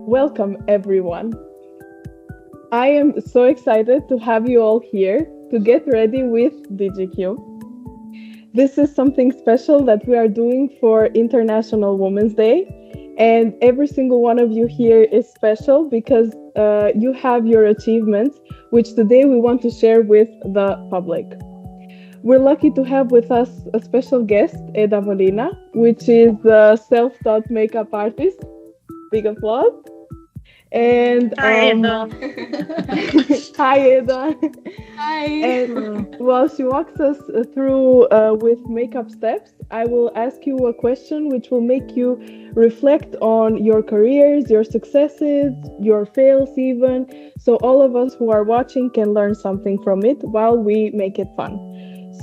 Welcome, everyone. I am so excited to have you all here to get ready with Digicube. This is something special that we are doing for International Women's Day, and every single one of you here is special because you have your achievements, which today we want to share with the public. We're lucky to have with us a special guest, Volina, which is a self-taught makeup artist. Big applause. And Hi, Eda. Hi, Eda. Hi. And while she walks us through with makeup steps, I will ask you a question which will make you reflect on your careers, your successes, your fails even. So all of us who are watching can learn something from it while we make it fun.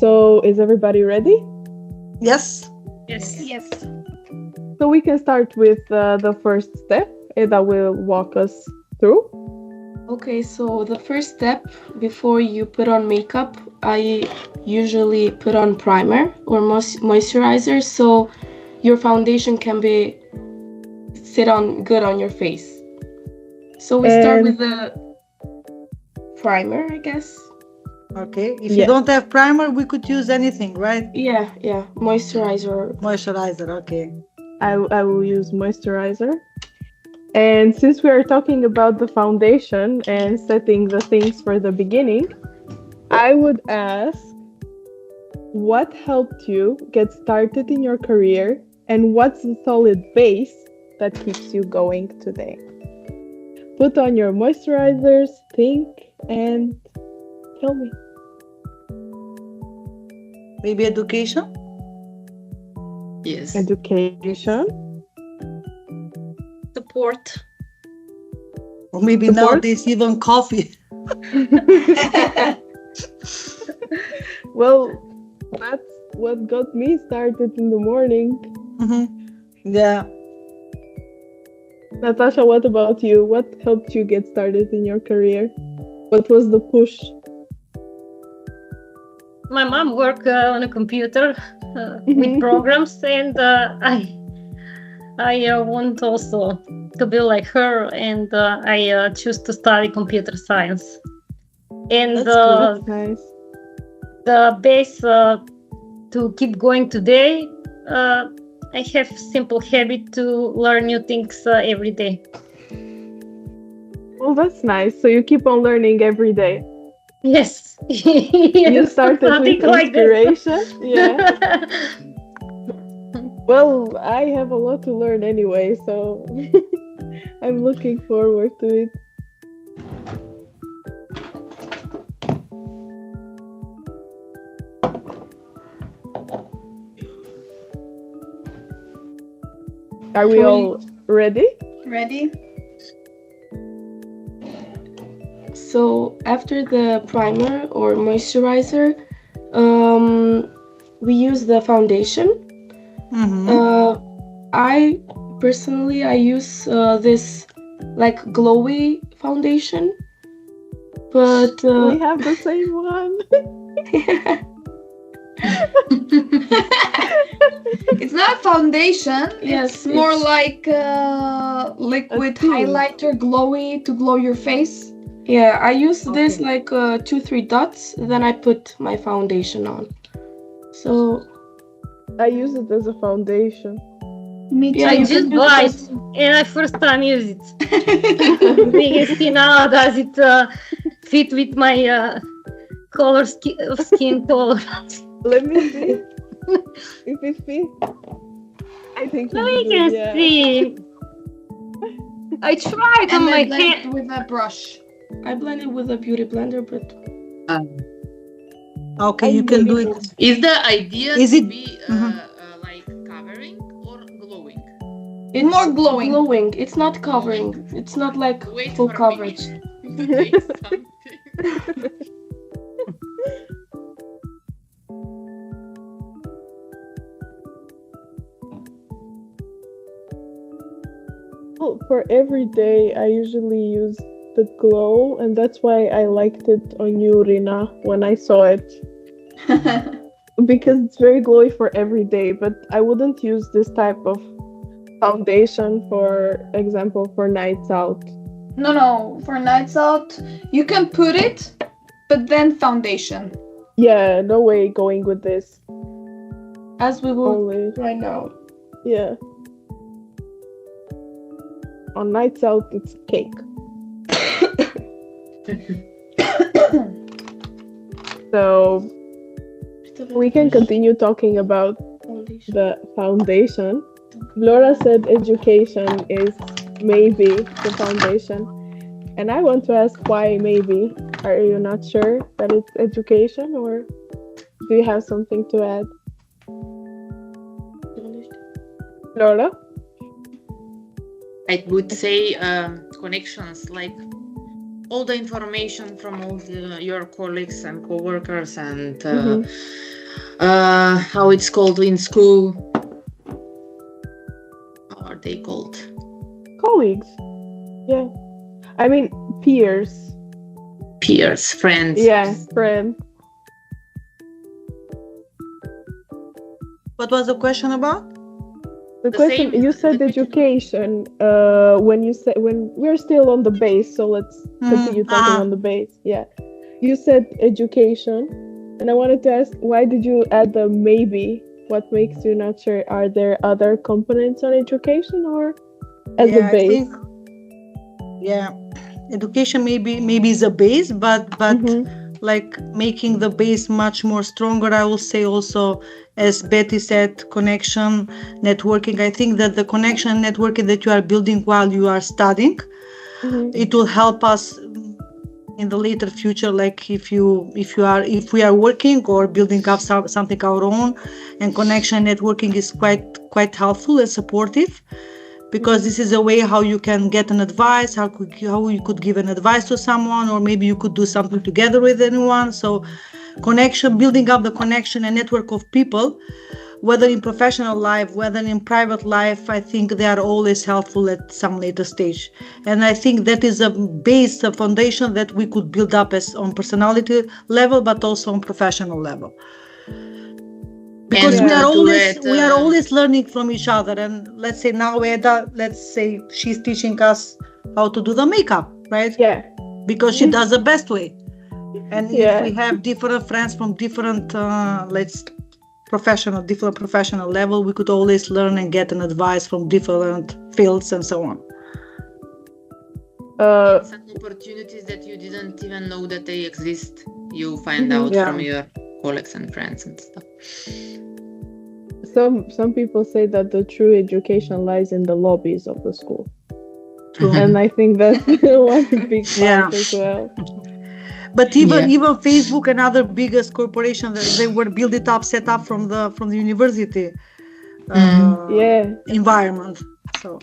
So is everybody ready? Yes. Yes. So we can start with the first step. Eda will walk us through. Okay, so the first step before you put on makeup, I usually put on primer or moisturizer so your foundation can sit on good on your face. So we start with the primer, I guess. Okay. If you don't have primer, we could use anything, right? Yeah. Moisturizer. Moisturizer, okay. I will use moisturizer. And since we are talking about the foundation and setting the things for the beginning, I would ask, what helped you get started in your career and what's the solid base that keeps you going today? Put on your moisturizers, think, and tell me. Maybe education? Yes. Education. Support. Or maybe nowadays even coffee. Well, that's what got me started in the morning. Mm-hmm. Yeah. Natasha, what about you? What helped you get started in your career? What was the push? My mom worked on a computer with programs, and I want also to be like her, and I choose to study computer science. And That's nice. The base to keep going today, I have simple habit to learn new things every day. Well, that's nice. So you keep on learning every day. Yes. You started with inspiration. Yeah. Well, I have a lot to learn anyway, so I'm looking forward to it. Are we all ready? Ready? So after the primer or moisturizer, we use the foundation. Mm-hmm. I personally use this like glowy foundation, but we have the same one. It's not foundation. Yes, it's more like liquid highlighter, glowy to glow your face. Yeah, I use this like 2-3 dots. Then I put my foundation on. So I use it as a foundation. Me too. I just buy it, and I first time use it. Because see now does it fit with my skin color? Let me see if it fits. I think Now you can see. I tried on my hand with a brush. I blend it with a beauty blender, but okay, you can do it. Is the idea to be like covering or glowing? It's more glowing. Glowing. It's not covering. It's not like full coverage. Well, for every day, I usually use the glow, and that's why I liked it on you, Rina, when I saw it. Because it's very glowy for every day, but I wouldn't use this type of foundation, for example, for nights out. No. For nights out, you can put it, but then foundation. Yeah, no way going with this. As we will Only. right now. Yeah. On nights out, it's cake. So we can continue talking about the foundation. Vlora said education is maybe the foundation. And I want to ask why maybe. Are you not sure that it's education, or do you have something to add? Vlora? I would say connections, like all the information from all your colleagues and co-workers, and how it's called in school. How are they called? Colleagues. Yeah. I mean, peers. Peers, friends. Yeah, friends. What was the question about? The The question, same- you said the- education, when we're still on the base, so let's continue talking on the base. Yeah. You said education, and I wanted to ask, why did you add the maybe? What makes you not sure? Are there other components on education, or as a I base? think, education maybe is a base, but like making the base much more stronger. I will say also, as Betty said, connection, networking. I think that the connection and networking that you are building while you are studying, it will help us in the later future. Like if we are working or building up something our own, and connection networking is quite helpful and supportive. Because this is a way how you can get an advice, how you could give an advice to someone, or maybe you could do something together with anyone. So connection, building up the connection and network of people, whether in professional life, whether in private life, I think they are always helpful at some later stage. And I think that is a base, a foundation that we could build up as on personality level, but also on professional level. Because we are always learning from each other. And let's say now Eda, she's teaching us how to do the makeup, right? Yeah. Because she does the best way. And if we have different friends from different professional level, we could always learn and get an advice from different fields and so on. Some opportunities that you didn't even know that they exist, you find out from your colleagues and friends and stuff. Some people say that the true education lies in the lobbies of the school. And I think that's one big part as well. But even Facebook and other biggest corporations, they were set up from the university environment. So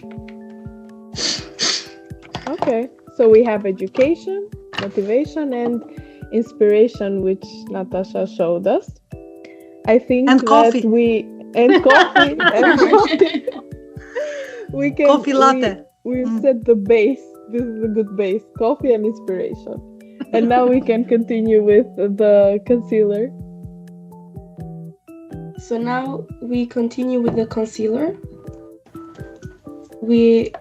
okay, so we have education, motivation, and inspiration, which Natasha showed us. I think and coffee. coffee. We can coffee latte. We've set the base. This is a good base. Coffee and inspiration. And now we can continue with the concealer. So now we continue with the concealer. We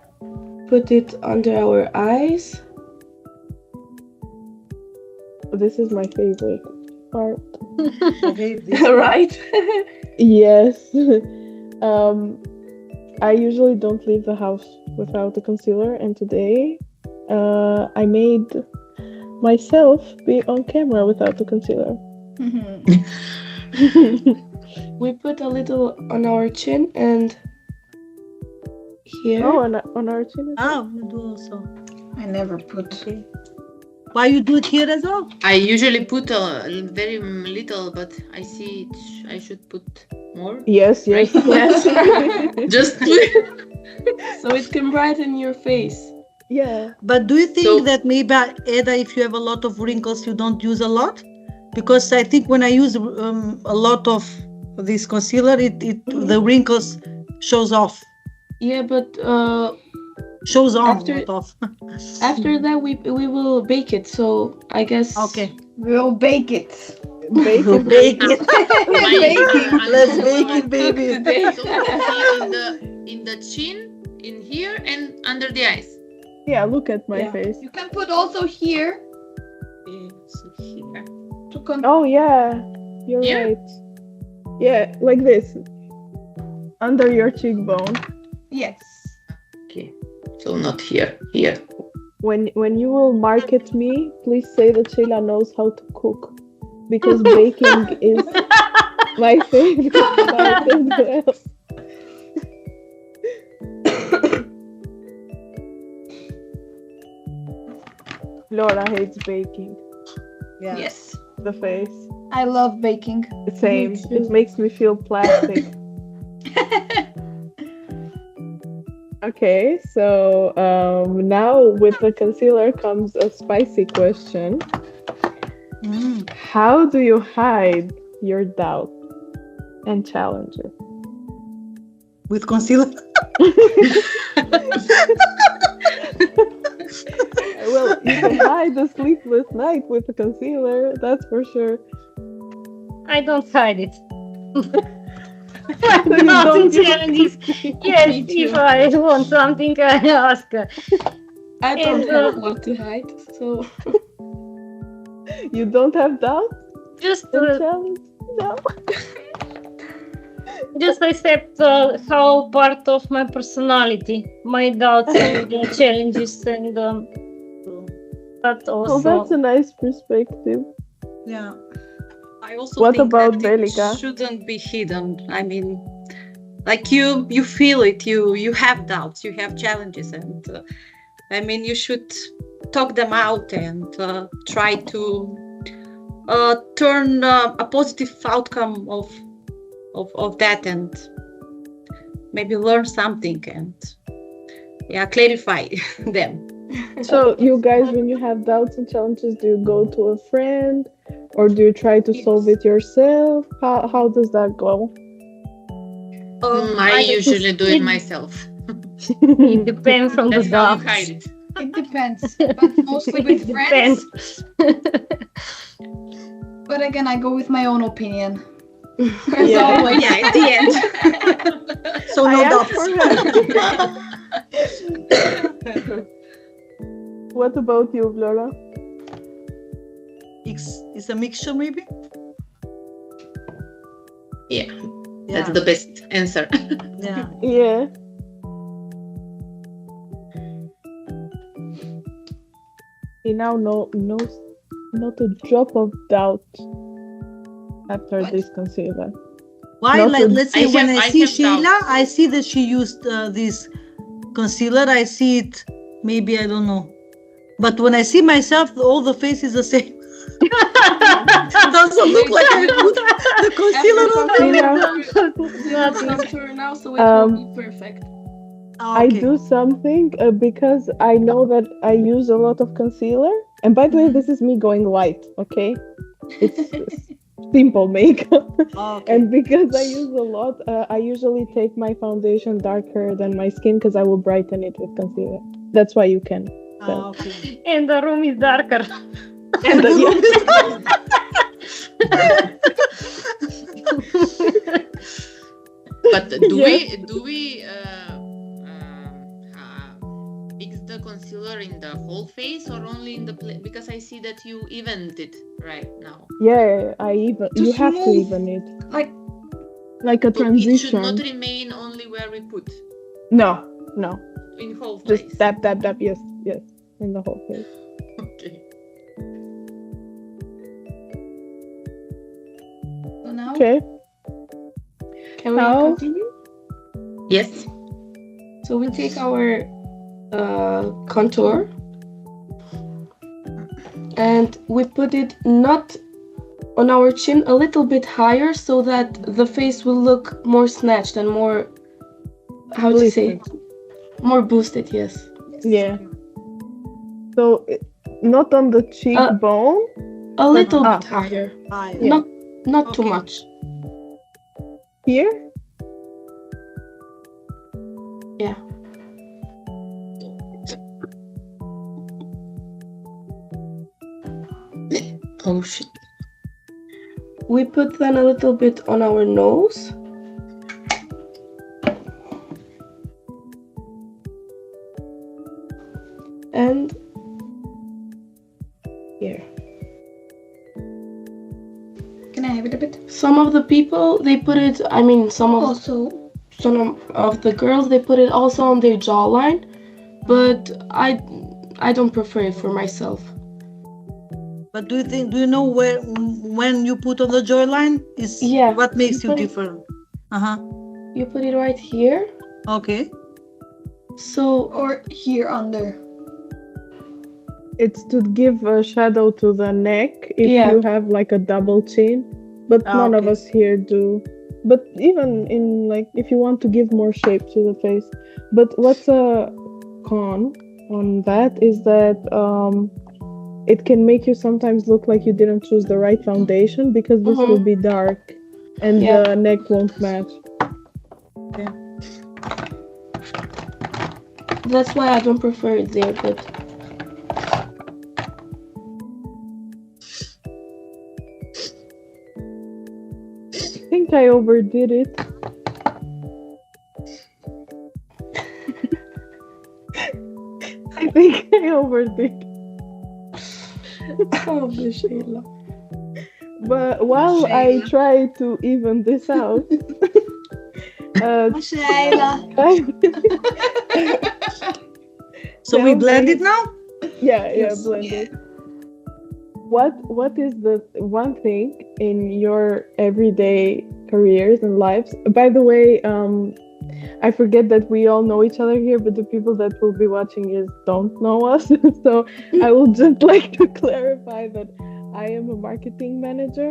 put it under our eyes. This is my favorite part. Right? Yes. I usually don't leave the house without a concealer, and today I made myself be on camera without the concealer. We put a little on our chin and here. Oh, on our chin. We do also. I never put. Okay. Why you do it here as well? I usually put a very little, but I see I should put more. Yes. Right? Yes. Just So it can brighten your face. Yeah. But do you think that maybe, Eda, if you have a lot of wrinkles, you don't use a lot? Because I think when I use a lot of this concealer, the wrinkles shows off. Yeah, but shows on, after, not off. After that, we will bake it. So I guess We'll bake it. Bake it. Let's bake it, baby. So in the chin, in here, and under the eyes. Yeah, look at my face. You can put also here. So here. Oh yeah, you're right. Yeah, like this. Under your cheekbone. Yes. Okay. So not here. Here. When you will market me, please say that Shejla knows how to cook. Because baking is my favorite part as well. Vlora hates baking. Yeah. Yes. The face. I love baking. Same. It makes me feel plastic. Okay, so now with the concealer comes a spicy question. How do you hide your doubt and challenges? With concealer? Well, you can hide a sleepless night with a concealer, that's for sure. I don't hide it. You Not don't in challenges. Yes, if I want something, I ask her. I don't have what to hide, so You don't have doubt Just and challenge? No. just accept how part of my personality, my doubts and challenges, and that also. Oh, that's a nice perspective. Yeah. I also What think about that Velika? it shouldn't be hidden. I mean, like you feel it. You have doubts. You have challenges, and I mean, you should talk them out and try to turn a positive outcome of that, and maybe learn something and clarify them. So you guys, when you have doubts and challenges, do you go to a friend or do you try to solve it yourself? How does that go? I usually do it myself. It depends on the That's how you doubts. hide it. It depends, but mostly with friends. But again, I go with my own opinion. As Yeah. always. At the end. So no I asked doubts. for help. What about you, Vlora? It's a mixture, maybe? Yeah, that's the best answer. Yeah. Yeah. He now knows not a drop of doubt after this concealer. Why? Not Like, to- let's say I when have- I I see have Shejla, doubts. I see that she used this concealer. I see it, maybe, I don't know. But when I see myself, all the face is the same. Doesn't look like I put the concealer on after my contour now, so it will be perfect. I do something because I know that I use a lot of concealer. And by the way, this is me going white, okay? It's simple makeup. And because I use a lot, I usually take my foundation darker than my skin because I will brighten it with concealer. That's why you can. Okay. And the room is darker. And But do we fix the concealer in the whole face or only in the because I see that you evened it right now. Yeah, you have to smooth. even it. Like a But it should transition. not remain only where we put No, in whole face. just tap, yes, in the whole face. Okay. So now, Okay. Can we How? continue? Yes. So we take our contour and we put it not on our chin, a little bit higher so that the face will look more snatched and more, how to say it? More boosted, yes. Yeah. So not on the cheekbone. A little Ah. bit higher. Yeah. Not too Okay. much. Here? Yeah. Oh shit. We put then a little bit on our nose. Some of the people, they put it, some of the girls, they put it also on their jawline, but I don't prefer it for myself. But do you know when you put on the jawline is what makes you different? You put it right here. Okay. Or here under. It's to give a shadow to the neck if you have like a double chin, but none of us here do. But even in if you want to give more shape to the face. But what's a con on that is that it can make you sometimes look like you didn't choose the right foundation because this will be dark and the neck won't match. Okay. That's why I don't prefer it there, but I think I overdid it. I think I overdid. Oh, Shejla. But while I try to even this out, Shejla. So we blend it now? Yeah, blended. What is the one thing in your everyday careers and lives? By the way, I forget that we all know each other here, but the people that will be watching don't know us. So I will just like to clarify that I am a marketing manager.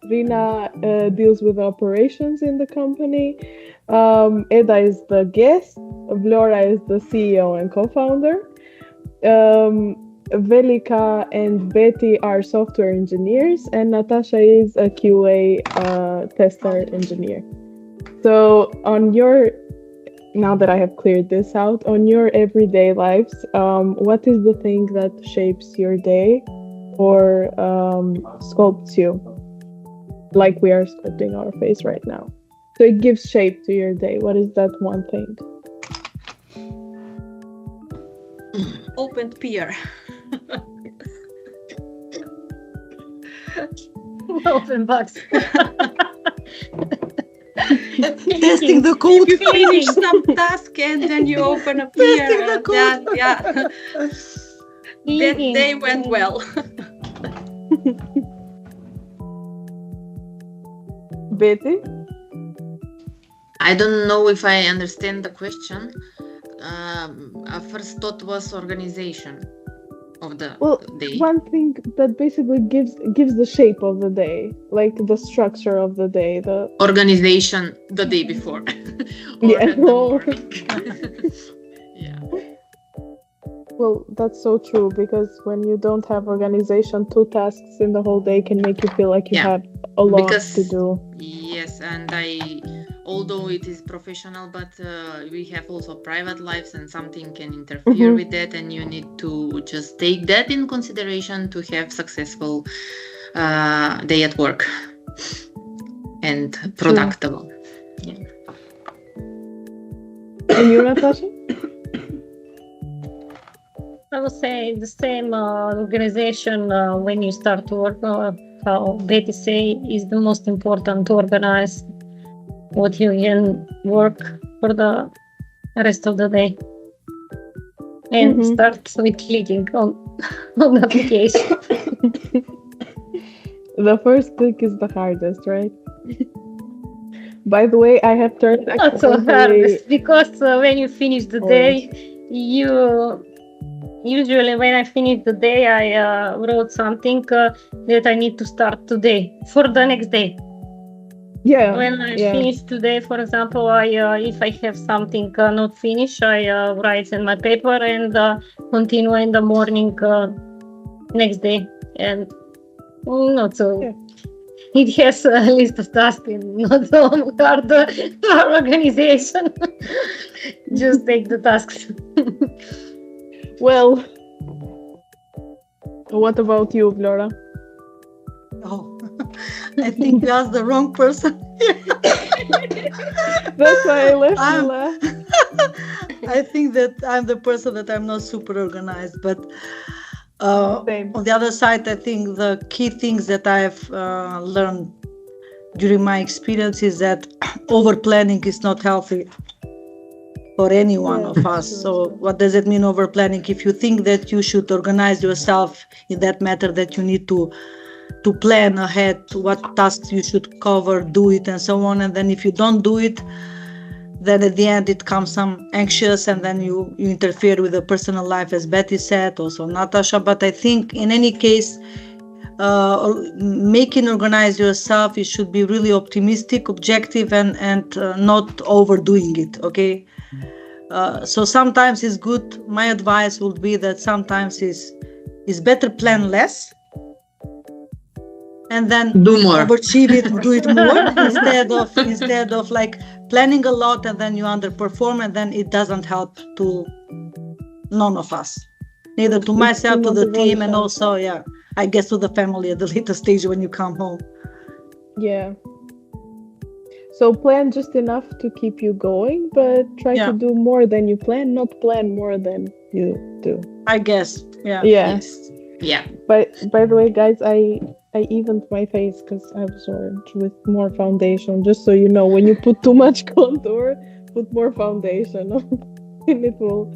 Rina deals with operations in the company. Eda is the guest. Vlora is the CEO and co-founder. Velika and Betty are software engineers, and Natasha is a QA tester engineer. So now that I have cleared this out, on your everyday lives, what is the thing that shapes your day or sculpts you, like we are sculpting our face right now? So it gives shape to your day. What is that one thing? Opened peer. Open box. Testing the code. You finish some task and then you open a peer. That day went well. Betty? I don't know if I understand the question. First thought was organization of the day. One thing that basically gives the shape of the day, like the structure of the day, the organization the day before. Yeah. Well, that's so true, because when you don't have organization, 2 tasks in the whole day can make you feel like you have a lot to do. Yes, and although it is professional, but we have also private lives, and something can interfere with that, and you need to just take that in consideration to have successful day at work and productive. Yeah. And you, Natasha? I would say the same organization when you start to work. How Betty say is the most important to organize what you can work for the rest of the day, and start with clicking on the application. The first click is the hardest, right? By the way, I have turned not so hardest, because when you finish the day, usually when I finish the day, I wrote something that I need to start today for the next day. Yeah. When I finish today, for example, if I have something not finished, I write in my paper and continue in the morning next day. And not so. Yeah. It has a list of tasks and not so hard organization. Just take the tasks. Well, what about you, Vlora? Oh, I think you asked the wrong person. That's why I left you laugh. I think that I'm the person that I'm not super organized, but on the other side, I think the key things that I've learned during my experience is that over planning is not healthy for any one of us. So what does it mean over planning? If you think that you should organize yourself in that matter, that you need to plan ahead what tasks you should cover, do it, and so on, and then if you don't do it, then at the end it comes some anxious, and then you interfere with the personal life, as Betty said, also Natasha. But I think in any case, making organize yourself, it should be really optimistic, objective, and not overdoing it. Okay. So sometimes it's good. My advice would be that sometimes is better plan less, and then do more, overachieve it, do it more instead of like planning a lot and then you underperform, and then it doesn't help to none of us, neither to myself, to the team, and also I guess to the family at the later stage when you come home. Yeah. So plan just enough to keep you going, but try to do more than you plan, not plan more than you do. I guess. Yeah. Yes. Yeah. But by the way, guys, I evened my face because I absorbed with more foundation. Just so you know, when you put too much contour, put more foundation and it will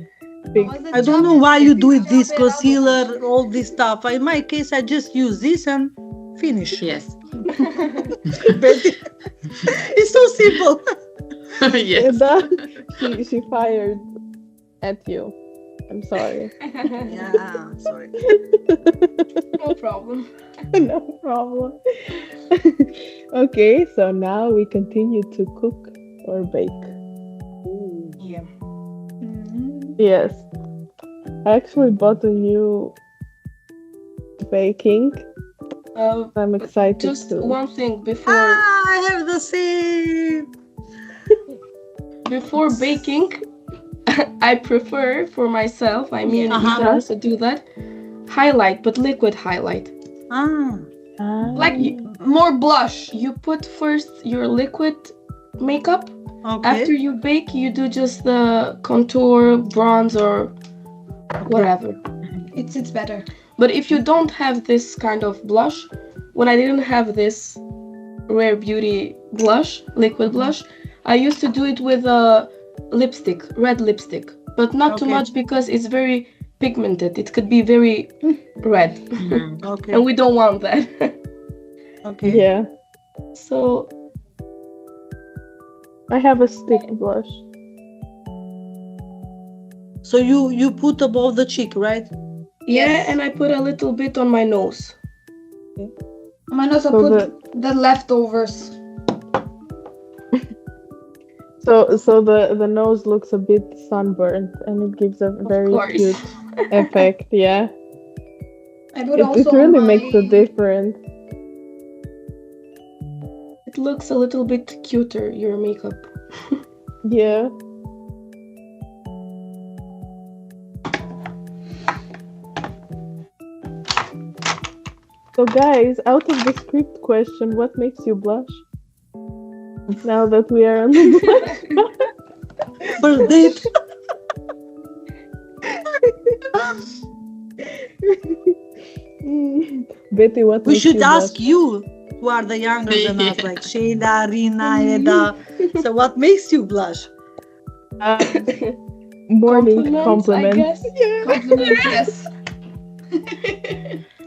fix. I don't know why you do it, this concealer, all this stuff. In my case, I just use this and finish. Yes. It's so simple. Yes. She fired at you. I'm sorry. Yeah, sorry. No problem. No problem. Okay, so now we continue to cook or bake. Yeah. Yes. I actually bought a new baking. I'm excited. Just to... one thing before. I have the same. Before baking, I prefer for myself. I mean, you can also do that. Highlight, but liquid highlight. Like more blush. You put first your liquid makeup. Okay. After you bake, you do just the contour, bronze, or whatever. It's better. But if you don't have this kind of blush, when I didn't have this Rare Beauty blush, liquid blush, I used to do it with a lipstick, red lipstick, but not too much because it's very pigmented. It could be very red. Okay. And we don't want that. Okay. Yeah. So I have a stick blush. So you put above the cheek, right? Yeah, and I put a little bit on my nose. I'm gonna also put the leftovers. So the nose looks a bit sunburned, and it gives a very cute effect. Yeah. I put It really makes a difference. It looks a little bit cuter, your makeup. Yeah. So guys, out of the script question, what makes you blush? Now that we are on the blush. First date. Betty, what We makes should you ask blush? you, who are the younger than us, like Shejla, Rina, Eda. So what makes you blush? Morning compliments. I guess. Compliments, yes.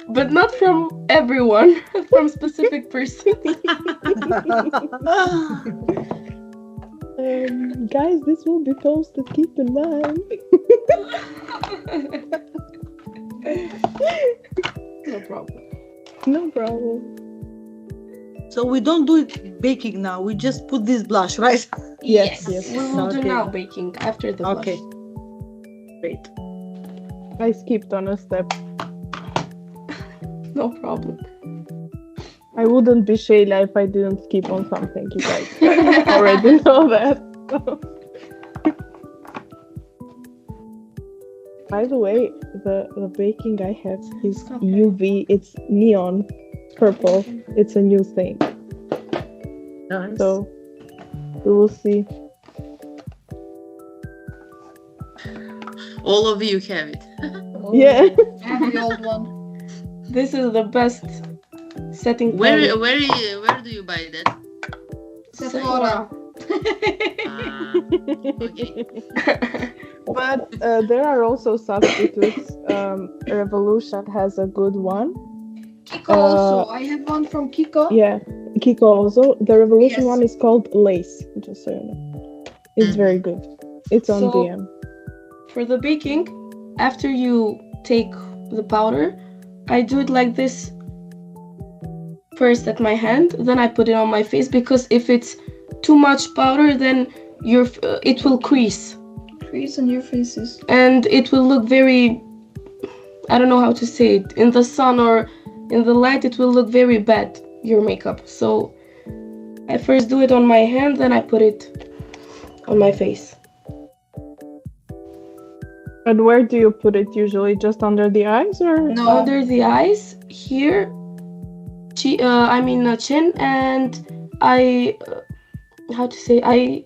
But not from everyone, from specific person. Guys, this will be posted, keep in mind. No problem. No problem. So we don't do it baking now. We just put this blush, right? Yes. We will do now baking after the blush. Okay. Great. I skipped on a step. No problem. I wouldn't be Shejla if I didn't skip on something, you guys already know that. By the way, the baking I have is UV, it's neon purple. It's a new thing. Nice. So we will see. All of you have it. Yeah. I have the old one. This is the best setting Where powder. do you buy that? Sephora. Okay. But there are also substitutes. Revolution has a good one. Kiko also. I have one from Kiko. Yeah, Kiko also. The Revolution Yes. one is called Lace, just so you know. It's very good. It's on So- DM. For the baking, after you take the powder, I do it like this. First at my hand, then I put it on my face, because if it's too much powder, then it will crease Crease on your faces. and it will look very, I don't know how to say it, in the sun or in the light, it will look very bad, your makeup. So I first do it on my hand, then I put it on my face. And where do you put it usually? Just under the eyes or? No. Under the eyes, here, chin, and I, how to say,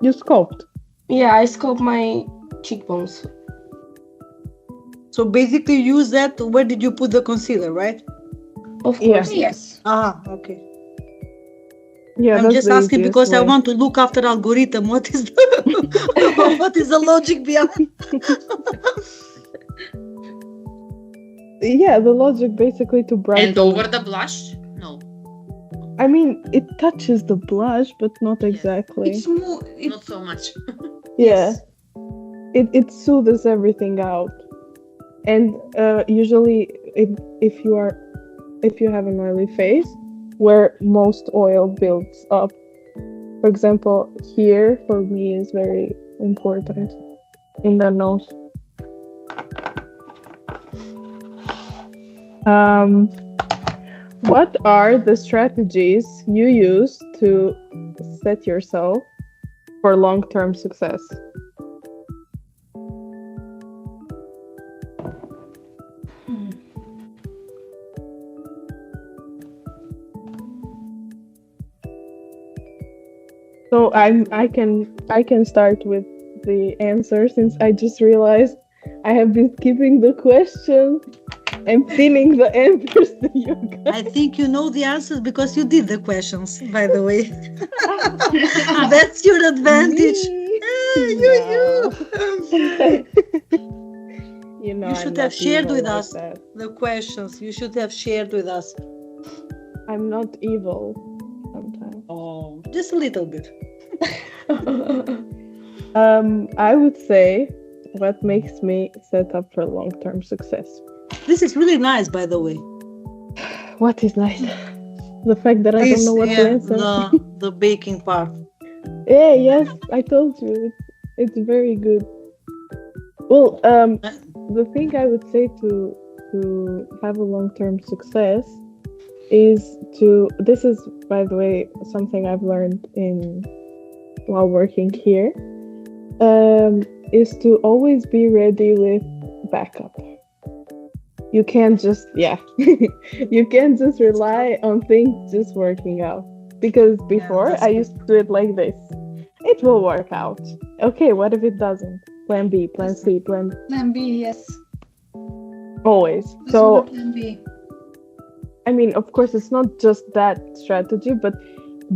You sculpt. I sculpt my cheekbones. So basically use that. Where did you put the concealer, right? Of Yeah. course, Yes. Okay. Yeah, I'm that's just the asking easiest because I way. want to look after algorithm. What is what is the logic behind? Yeah, the logic basically to brighten. And over the blush? No, I mean, it touches the blush, but not Yes. exactly. It's more. not so much. Yeah. It soothes everything out. And usually if you have an oily face where most oil builds up, for example, here for me is very important in the nose. What are the strategies you use to set yourself for long-term success? So I can start with the answer, since I just realized I have been skipping the question. I'm pinning the answers to you guys. I think you know the answers because you did the questions, by the way. That's your advantage. You know, You I'm should not have shared evil with like us that. the questions. You should have shared with us. I'm not evil sometimes. Oh, just a little bit. I would say what makes me set up for long-term success. This is really nice, by the way. What is nice? The fact that I don't know what to answer. the baking part. Yeah, yes, I told you. It's very good. Well, the thing I would say to have a long-term success is this is, by the way, something I've learned while working here, is to always be ready with backup. You can't just you can't just rely on things just working out, because before that's I used to do it like this. It will work out. Okay, what if it doesn't? Plan B, plan C, plan Plan B, yes. always. This So is the Plan B. I mean, of course, it's not just that strategy, but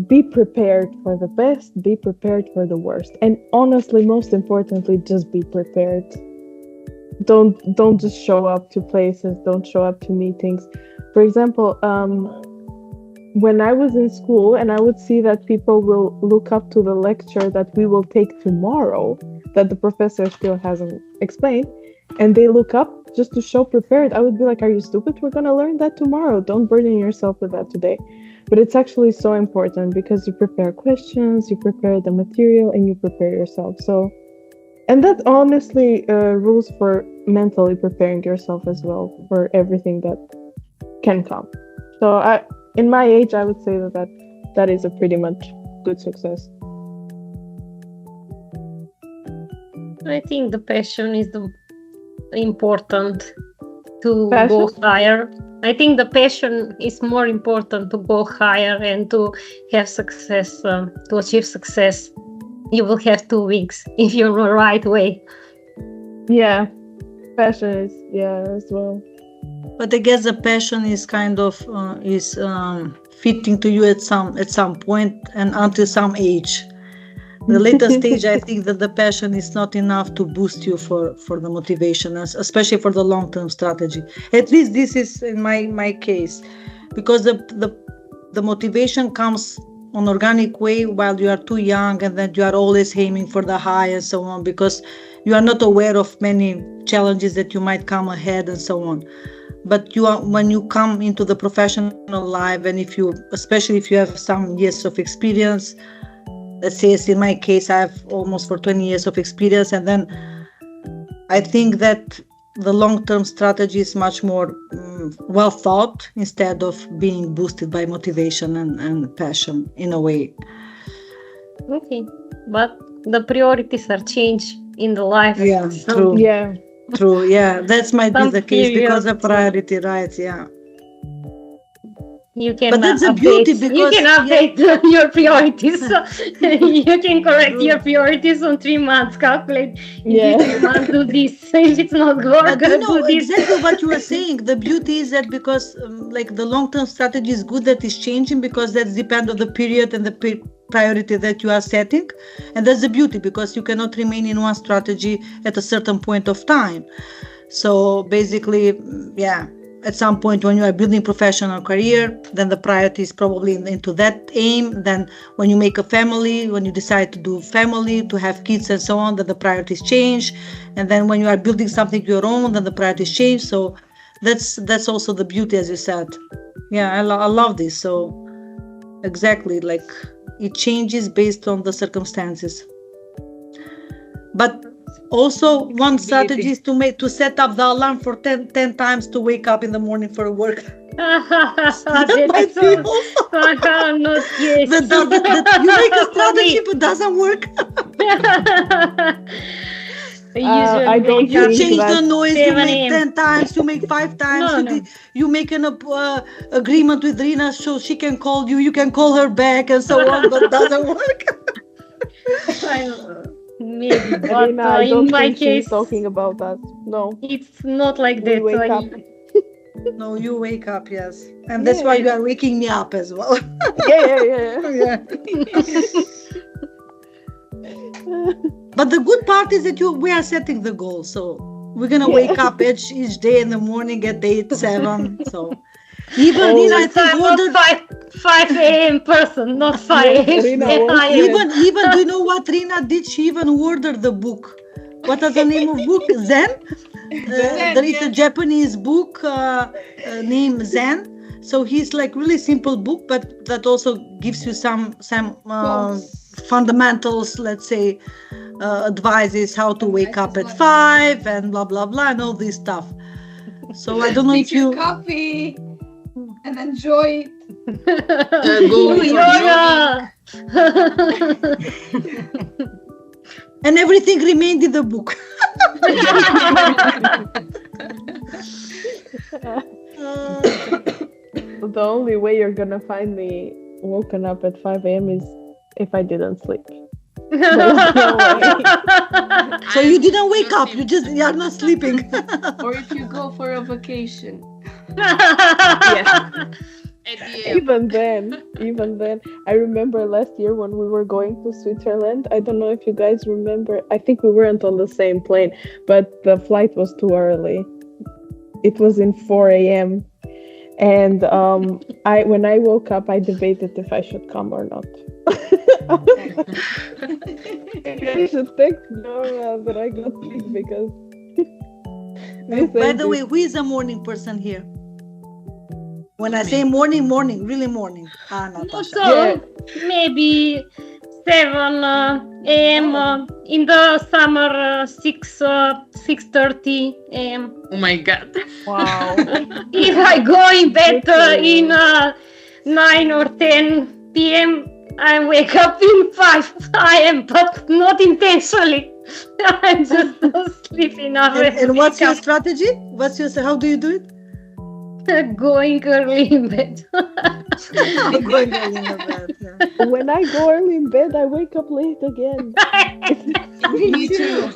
be prepared for the best, be prepared for the worst. And honestly, most importantly, just be prepared. Don't just show up to places, don't show up to meetings. For example, when I was in school and I would see that people will look up to the lecture that we will take tomorrow, that the professor still hasn't explained, and they look up just to show prepared, I would be like, are you stupid? We're going to learn that tomorrow. Don't burden yourself with that today. But it's actually so important, because you prepare questions, you prepare the material, and you prepare yourself. So, and that honestly rules for mentally preparing yourself as well for everything that can come. So in my age, I would say that is a pretty much good success. I think the passion is the important to Passion? go higher. I think the passion is more important to go higher and to have success, to achieve success. You will have 2 weeks if you're the right way. Yeah, passion is, as well. But I guess the passion is kind of fitting to you at some point and until some age. The later stage, I think that the passion is not enough to boost you for the motivation, especially for the long-term strategy. At least this is in my case, because the motivation comes on organic way while you are too young, and then you are always aiming for the high and so on, because you are not aware of many challenges that you might come ahead and so on. But when you come into the professional life, and especially if you have some years of experience, let's say as in my case, I have almost for 20 years of experience, and then I think that the long-term strategy is much more well thought instead of being boosted by motivation and passion in a way. Okay, but the priorities are changed in the life. Yeah, so true. Yeah. True, yeah, that might be Some the case because of periods, priority, right? Yeah. you can But that's the update. beauty You because can update your priorities. You can correct your priorities on 3 months. Calculate. Yeah. If you want to do this, if it's not work, But you know do this. exactly what you were saying. The beauty is that because like the long-term strategy is good that is changing, because that's depend on the period and the priority that you are setting, and that's the beauty because you cannot remain in one strategy at a certain point of time. So basically, yeah, at some point when you are building professional career, then the priority is probably into that aim. Then when you make a family, when you decide to do family, to have kids and so on, then the priorities change. And then when you are building something your own, then the priorities change. So that's also the beauty, as you said. Yeah, I love this. So exactly, like it changes based on the circumstances. But also one strategy is to set up the alarm for 10 times to wake up in the morning for work. That's also not yes. You make a strategy but doesn't work. I don't You think change that the noise, you 7 make a.m. 10 times, you make 5 times, No. you make an agreement with Rina so she can call you, you can call her back and so on, but it doesn't work. Maybe, but Rina, I don't in my think case, she's talking about us. No. it's not like We that. wake up. No, you wake up, yes. And that's why you are waking me up as well. Yeah. But the good part is that we are setting the goal. So we're going to wake up each day in the morning at 8, 7. So even I think I'm not 5 a.m. person, not 5 a.m. Even do you know what Rina did? She even ordered the book. What is the name of book? Zen? There is a Japanese book named Zen. So he's like really simple book, but that also gives you some fundamentals, let's say, advices how to wake up at 5 and blah blah blah and all this stuff. So I don't know if you coffee and enjoy it. And everything remained in the book. The only way you're gonna find me woken up at 5 a.m. is if I didn't sleep. So you didn't wake up, you are not sleeping. Or if you go for a vacation. Yeah. Even then, I remember last year when we were going to Switzerland. I don't know if you guys remember. I think we weren't on the same plane, but the flight was too early. It was in 4 a.m. And when I woke up, I debated if I should come or not. I should text Nora that I got sick because. By the way, who is a morning person here? When I say morning, really morning. Natasha. So maybe 7 a.m. In the summer, 6:30 a.m. Oh my God! Wow. If I go in bed in 9 or 10 p.m., I wake up in 5 a.m., but not intentionally. I'm just not sleeping enough. And what's your strategy? How do you do it? Going early in bed. Going early in bed. Yeah. When I go early in bed, I wake up late again. Me too.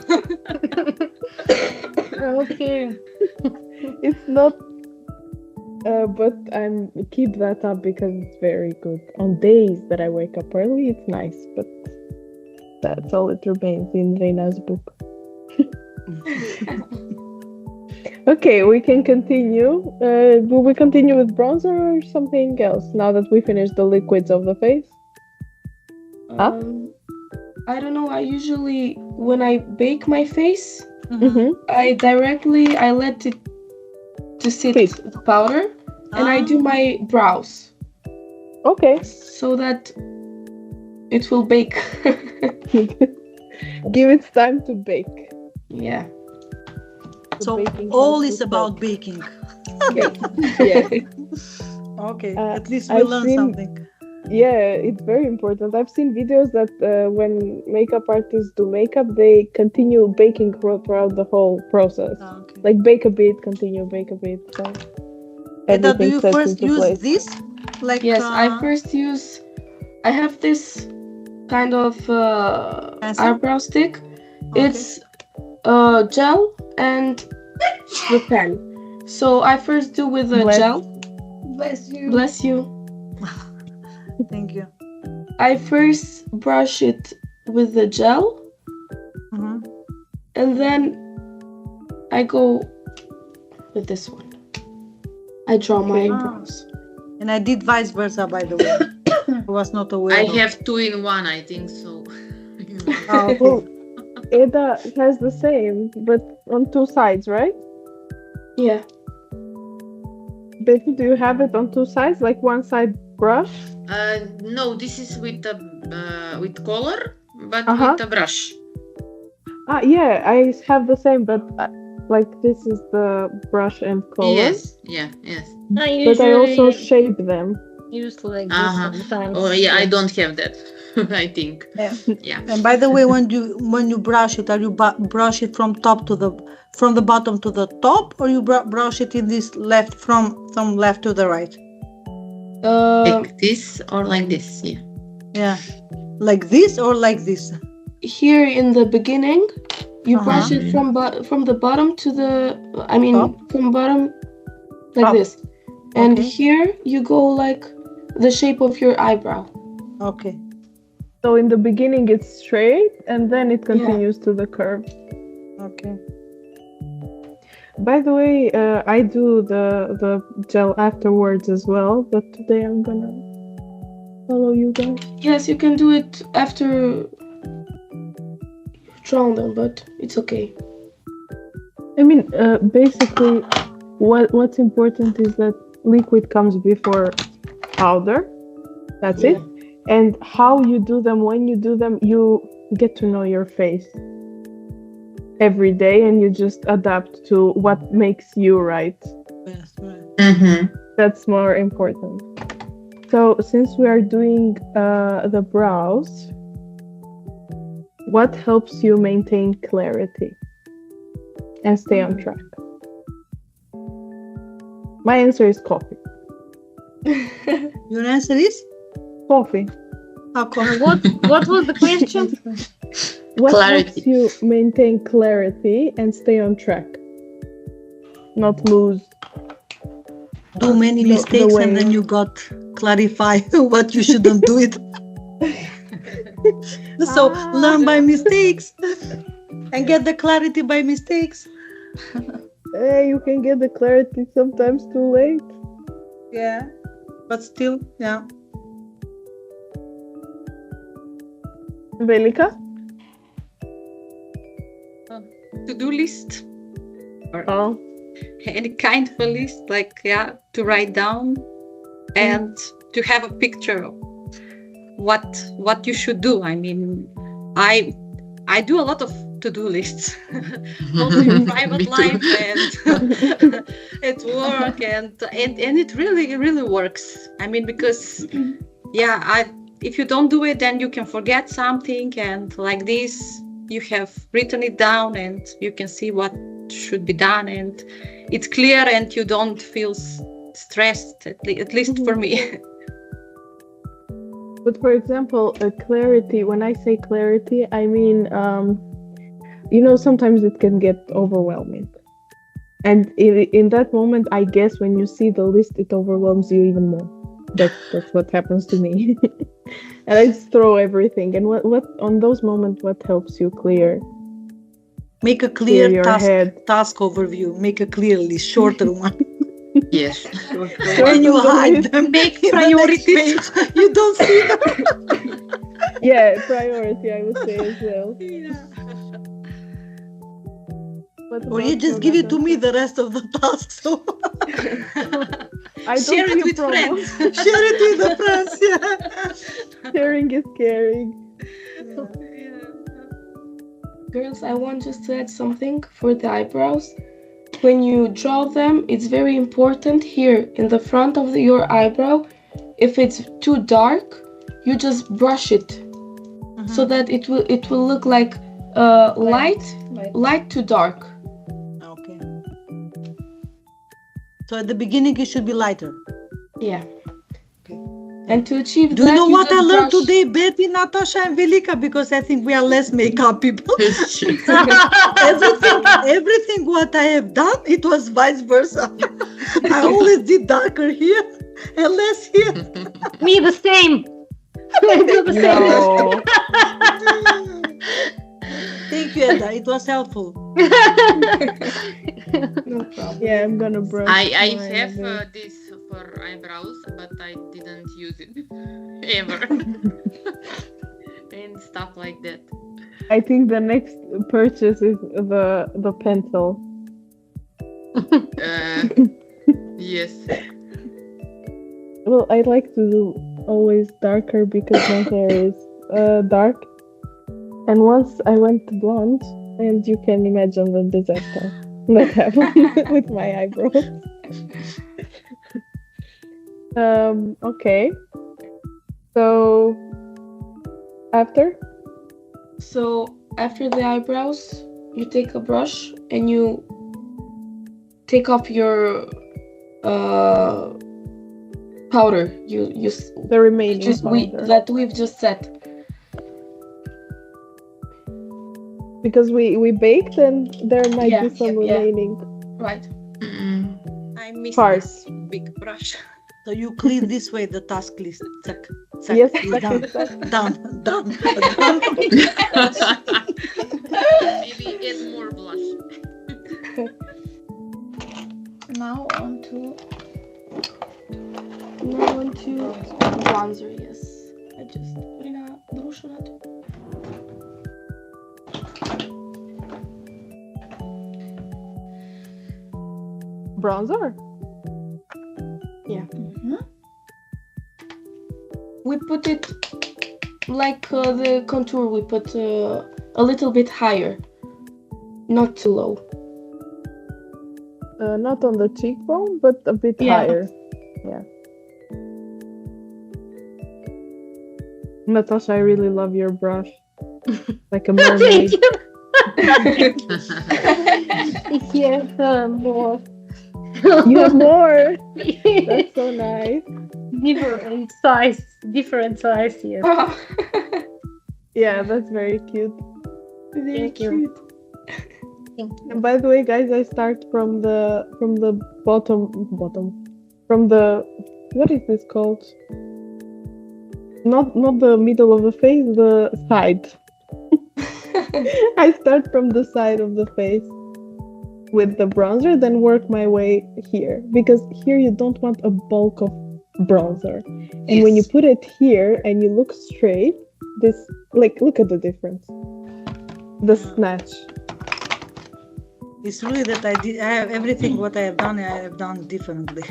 Okay. It's not But I'm keep that up because it's very good. On days that I wake up early, it's nice, but that's all it remains in Rina's book. Okay, we can continue. Will we continue with bronzer or something else now that we finished the liquids of the face? I don't know. I usually, when I bake my face, Mm-hmm. I let it to sit Fit. the powder, and I do my brows Okay. so that it will bake. Give it time to bake. Yeah. So baking all has is to about start. baking. Yeah. Okay, Uh, at least we I've learned seen- something. Yeah, it's very important. I've seen videos that when makeup artists do makeup, they continue baking throughout the whole process. Okay. Like bake a bit, continue, bake a bit. So Eda, do everything you sets first into use place. this? Like Yes, I have this kind of Pencil? eyebrow stick. Okay. It's gel and the pen. So I first do with the Bless. gel. Bless you. Bless you. Thank you. I first brush it with the gel, Mhm. and then I go with this one. I draw my Okay. eyebrows. And I did vice versa, by the way. I was not aware. I of. have 2 in 1, I think so. Oh, okay. Well, Eda has the same, but on two sides, right? Yeah. Betty, do you have it on two sides, like one side brush? No, this is with color, but Uh-huh. with a brush. Yeah, I have the same, but like this is the brush and color. Yes, yes. I But I also usually shape them. use like this Uh-huh. sometimes. Oh yeah, I don't have that. I think. Yeah. Yeah. And by the way, when you brush it, are you brush it from the bottom to the top, or you brush it in this left from left to the right? Like this or like this. Yeah. Yeah, like this or like this. Here in the beginning, you Uh-huh. brush it from the bottom to the. I mean, Top. from bottom like Top. this, and Okay. here you go like the shape of your eyebrow. Okay. So in the beginning it's straight and then it continues to the curve. Okay. By the way, I do the gel afterwards as well, but today I'm gonna follow you guys. Yes, you can do it after you've drawn them, but it's okay. I mean, basically, what's important is that liquid comes before powder. That's it. And how you do them, when you do them, you get to know your face every day, and you just adapt to what makes you right. Yes, right. Mm-hmm. That's more important. So, since we are doing the brows, what helps you maintain clarity and stay on track? My answer is coffee. Your answer is Coffee. how come? What was the question? What Clarity. helps you maintain clarity and stay on track? Not lose. Do many the mistakes and way. then you got clarify what you shouldn't do it. So learn by mistakes and get the clarity by mistakes. Hey, you can get the clarity sometimes too late. Yeah, but still, yeah. Velika? To-do list or Oh. any kind of a list, like to write down and to have a picture of what you should do. I mean, I do a lot of to-do lists, also in private life and at work, and it really works. I mean, because if you don't do it, then you can forget something, and like this, you have written it down, and you can see what should be done, and it's clear, and you don't feel stressed. At least for me. But for example, clarity, when I say clarity, I mean, sometimes it can get overwhelming. And in that moment, I guess when you see the list, it overwhelms you even more. That's what happens to me. And I just throw everything. And what on those moments, what helps you clear? Make a clear your task overview. Make a clear list, shorter one. Yes. And you hide them. Make priorities. You don't see them. Yeah, priority, I would say as well. Or you just give it to me, the rest of the tasks. So I don't share it with promo. friends. Share it with the friends. Yeah. Sharing is caring. Girls, I want just to add something for the eyebrows. When you draw them, it's very important here in the front of your eyebrow. If it's too dark, you just brush it so that it will look like light to dark. Okay. So at the beginning it should be lighter. Yeah. And to achieve Do you that, know what I learned brush... today, Betty, Natasha, and Velika? Because I think we are less makeup people. everything what I have done, it was vice versa. I always did darker here and less here. Me the same. I do the same. No. Thank you, Edda. It was helpful. No problem. Yeah, I'm gonna brush. I mine have a bit. this for eyebrows, but I didn't use it ever. And stuff like that. I think the next purchase is the pencil. Yes. Well, I like to do always darker because my hair is dark. And once I went blonde, and you can imagine the disaster that happened with my eyebrows. Okay. So after after the eyebrows, you take a brush and you take off your powder. the remaining powder. That we've just set. Because we baked and there might be some remaining Right. I missed parts. this big brush. So you clean this way the task list. Zack, zack, Yes, done, done. Maybe add more blush. Now on to Bronzer, yes. I just Rina, дружу на то. Bronzer? Yeah. We put it like the contour. We put a little bit higher, not too low. Not on the cheekbone, but a bit higher. Yeah. Natasha, I really love your brush. Like a mermaid. Yeah, more. You have more. That's so nice. Different size, yes. Yeah, that's very cute. Thank you. And by the way, guys, I start from the bottom. From the, what is this called? Not the middle of the face, the side. I start from the side of the face with the bronzer, then work my way here, because here you don't want a bulk of bronzer. And when you put it here and you look straight, this, like, look at the difference. The snatch. It's really that I have everything what I have done differently.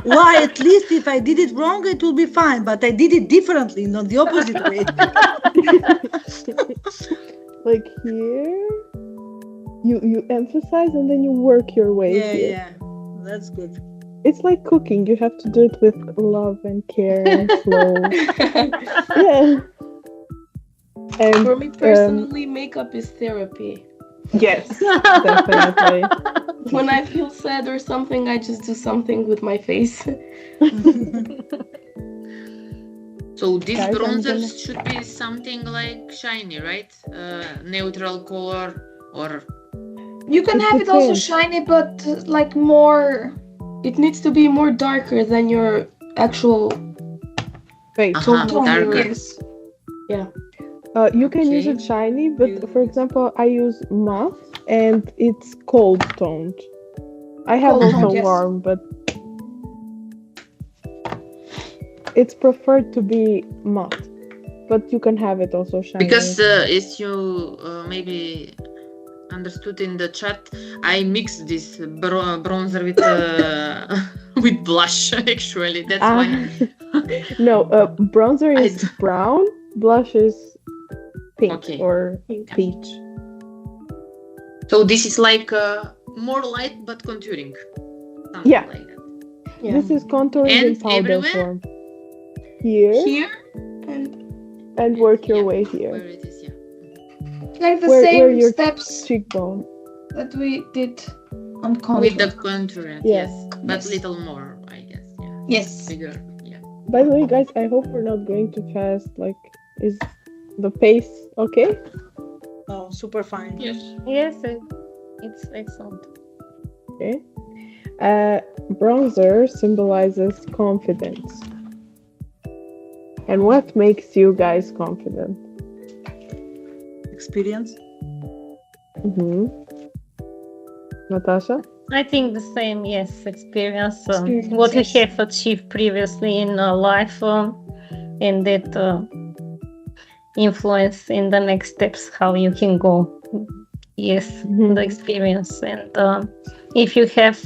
Why? At least if I did it wrong, it will be fine. But I did it differently, not the opposite way. Like here, you emphasize and then you work your way here. Yeah, that's good. It's like cooking. You have to do it with love and care and flow. Yeah. And for me personally, makeup is therapy. Yes, definitely. When I feel sad or something, I just do something with my face. So these bronzers should be something like shiny, right? Neutral color or You can It have it also depends. shiny, but like more. It needs to be more darker than your actual Face. Uh-huh, tone. darker. Yes. You can use Okay. it shiny, but for example, I use matte and it's cold toned. I have Cold also toned, yes. warm, but it's preferred to be matte. But you can have it also shiny. Because as you maybe understood in the chat, I mixed this bronzer with with blush. Actually, that's why. No, bronzer is I- brown, blush is pink Okay. or peach. So this is like more light but contouring. Something Yeah. like that. Yeah. This is contouring in And powder everywhere? form. Here, Here and work your Yeah, way where here. it is, yeah. like the Where same your steps cheekbone. that we did on contour. With the contour, Yeah. yes. But Yes. little more, I guess. Yeah. Yes. Bigger, yeah. By the way, guys, I hope we're not going too fast. Like, is the pace okay? Oh, super fine. Yes, it's excellent. Okay. Bronzer symbolizes confidence. And what makes you guys confident? Experience. Mm-hmm. Natasha? I think the same, yes, experience, Experience, what yes. you have achieved previously in life, and that influence in the next steps, how you can go. Yes, Mhm. the experience. And if you have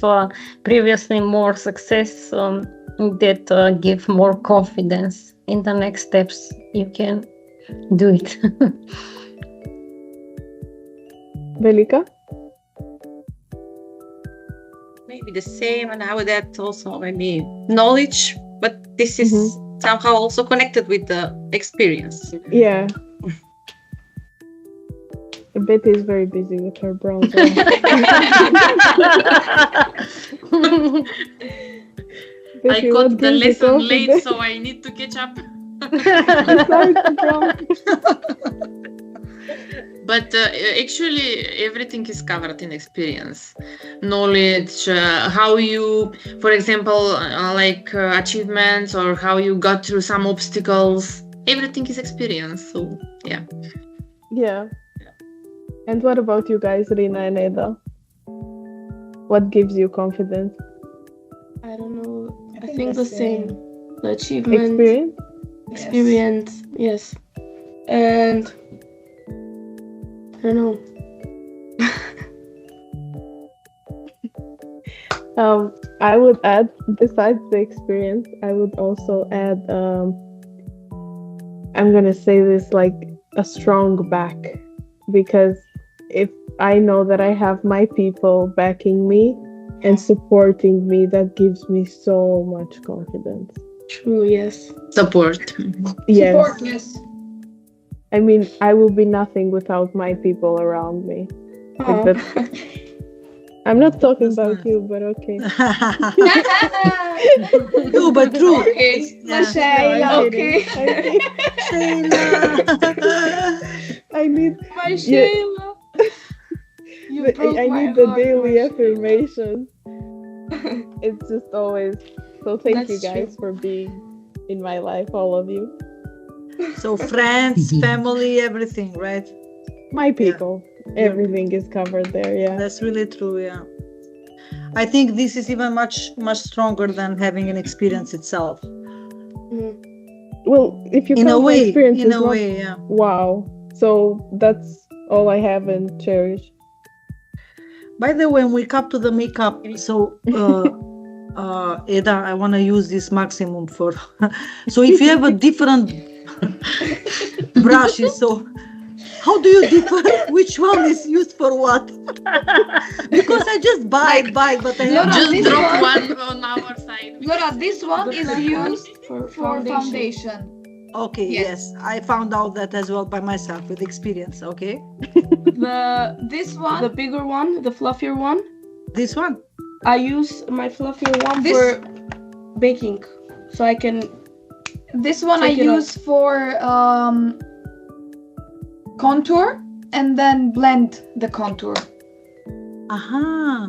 previously more success, that give more confidence in the next steps, you can do it. Velika? Maybe the same, and I would add also maybe knowledge, but this is somehow also connected with the experience. Yeah. Betty is very busy with her bronzer. I Betty, got what the gives you lesson late, confidence so I need to catch up. besides the bronzer? But actually, everything is covered in experience, knowledge, how you, for example, like achievements or how you got through some obstacles. Everything is experience. So yeah. Yeah. And what about you guys, Rina and Eda? What gives you confidence? I don't know. I think think the the same. The achievement, Experience? experience, yes. And I don't know. I would add, besides the experience, I would also add, I'm gonna say this, like a strong back, because if I know that I have my people backing me and supporting me, that gives me so much confidence. True, yes. Support. Yes. Support, yes. I mean, I will be nothing without my people around me. Oh. Like I'm not talking That's about nice. you, but okay. No, but true. Okay, Yeah. Shejla, I'm okay. kidding. Shejla. I need My Yeah. Shejla. You But broke I my need the heart, daily my Shejla. affirmation. It's just always so. Thank you That's true. guys for being in my life, all of you, So friends, family, everything, right? my people. Everything is covered there. Yeah. That's really true, yeah. I think this is even much stronger than having an experience itself. Well, if you In a count my way, experience, in it's a not way, yeah. wow. So that's all I have and cherish. By the way, when we come to the makeup, so Eda, I want to use this maximum for. So if you have a different brushes, so how do you differ? Which one is used for what? Because I just buy, but I Laura, Just this drop one- one on our side. Laura, this one is used For for foundation. Okay, yes, I found out that as well by myself with experience. Okay, This one, The bigger one, the fluffier one. this one. I use my fluffier one This- for baking, so I can. this one I Check it out. use for contour and then blend the contour. Aha.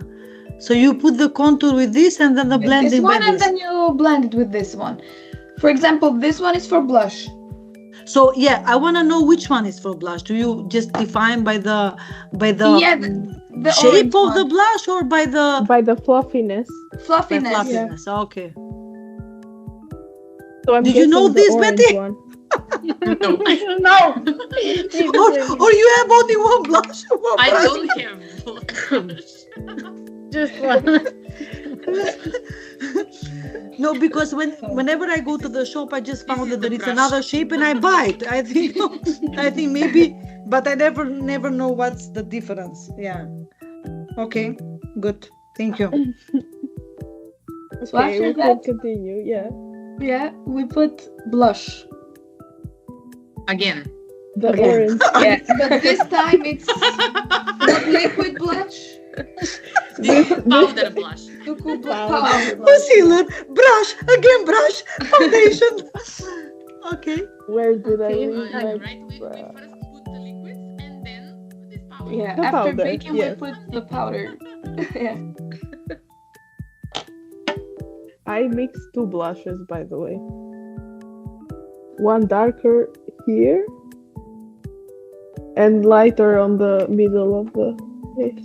So you put the contour with this and then the blending This one, by and this. then you blend it with this one. For example, this one is for blush. So yeah, I want to know which one is for blush. Do you just define by the Yeah, the shape orange of the one. blush or by the fluffiness. by Fluffiness. fluffiness? Okay. So I'm Did you know guessing the this, orange Betty? one. No, No. Or you have only one blush? One I brush? don't have blush. Just one. No, because whenever I go to the shop, I just found that the there is brush. another shape and I buy it. I think maybe, but I never know what's the difference. Yeah. Okay. Good. Thank you. So Okay, after we can that, continue. Yeah. yeah, we put blush. Again. The Okay. orange. Yeah, but this time it's not liquid blush. This powder blush. Tuku Powder. powder blush. Concealer, brush, again brush, foundation. Okay. Where did I Okay, leave my Right, we first put the liquids and then this powder. Yeah, The after powder, baking yes. we put the powder. Yeah. I mixed two blushes, by the way. One darker here and lighter on the middle of the face.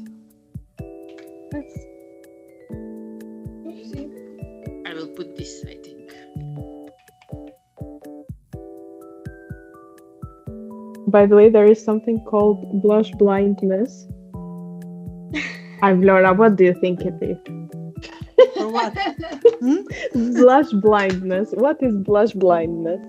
I will put this, I think. By the way, there is something called blush blindness. I'm Vlora, what do you think it is? For what? Blush blindness. What is blush blindness?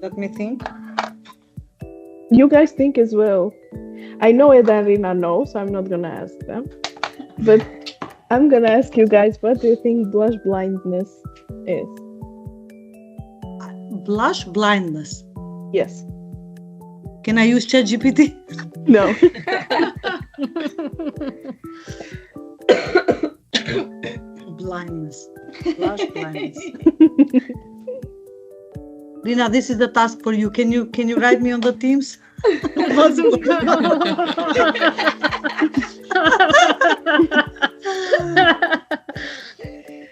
Let me think. You guys think as well. I know Ed and Rina know, so I'm not gonna ask them. But I'm gonna ask you guys, what do you think blush blindness is? Blush blindness. Yes. Can I use ChatGPT? No. Blindness. Blush blindness. Rina, this is the task for you. Can you write me on the Teams?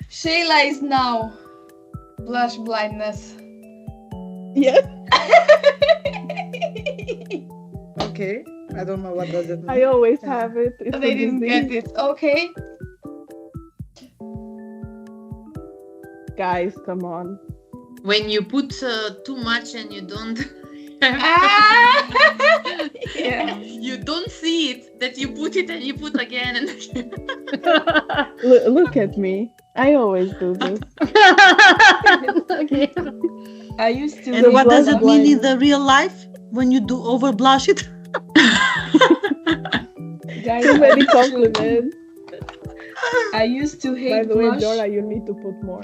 Shejla is now blush blindness. Yes. Okay. I don't know what does it mean. I always have it. It's They a didn't disease. get it. Okay. Guys, come on. When you put too much and you don't Yeah. you don't see it, that you put it and you put again and again. Look at me. I always do this. Okay. I used to. And hate what does blush. it mean in the real life when you do over blush it? Guys, Too I many used to- compliments. I used to By hate the way, blush. Dora, you need to put more.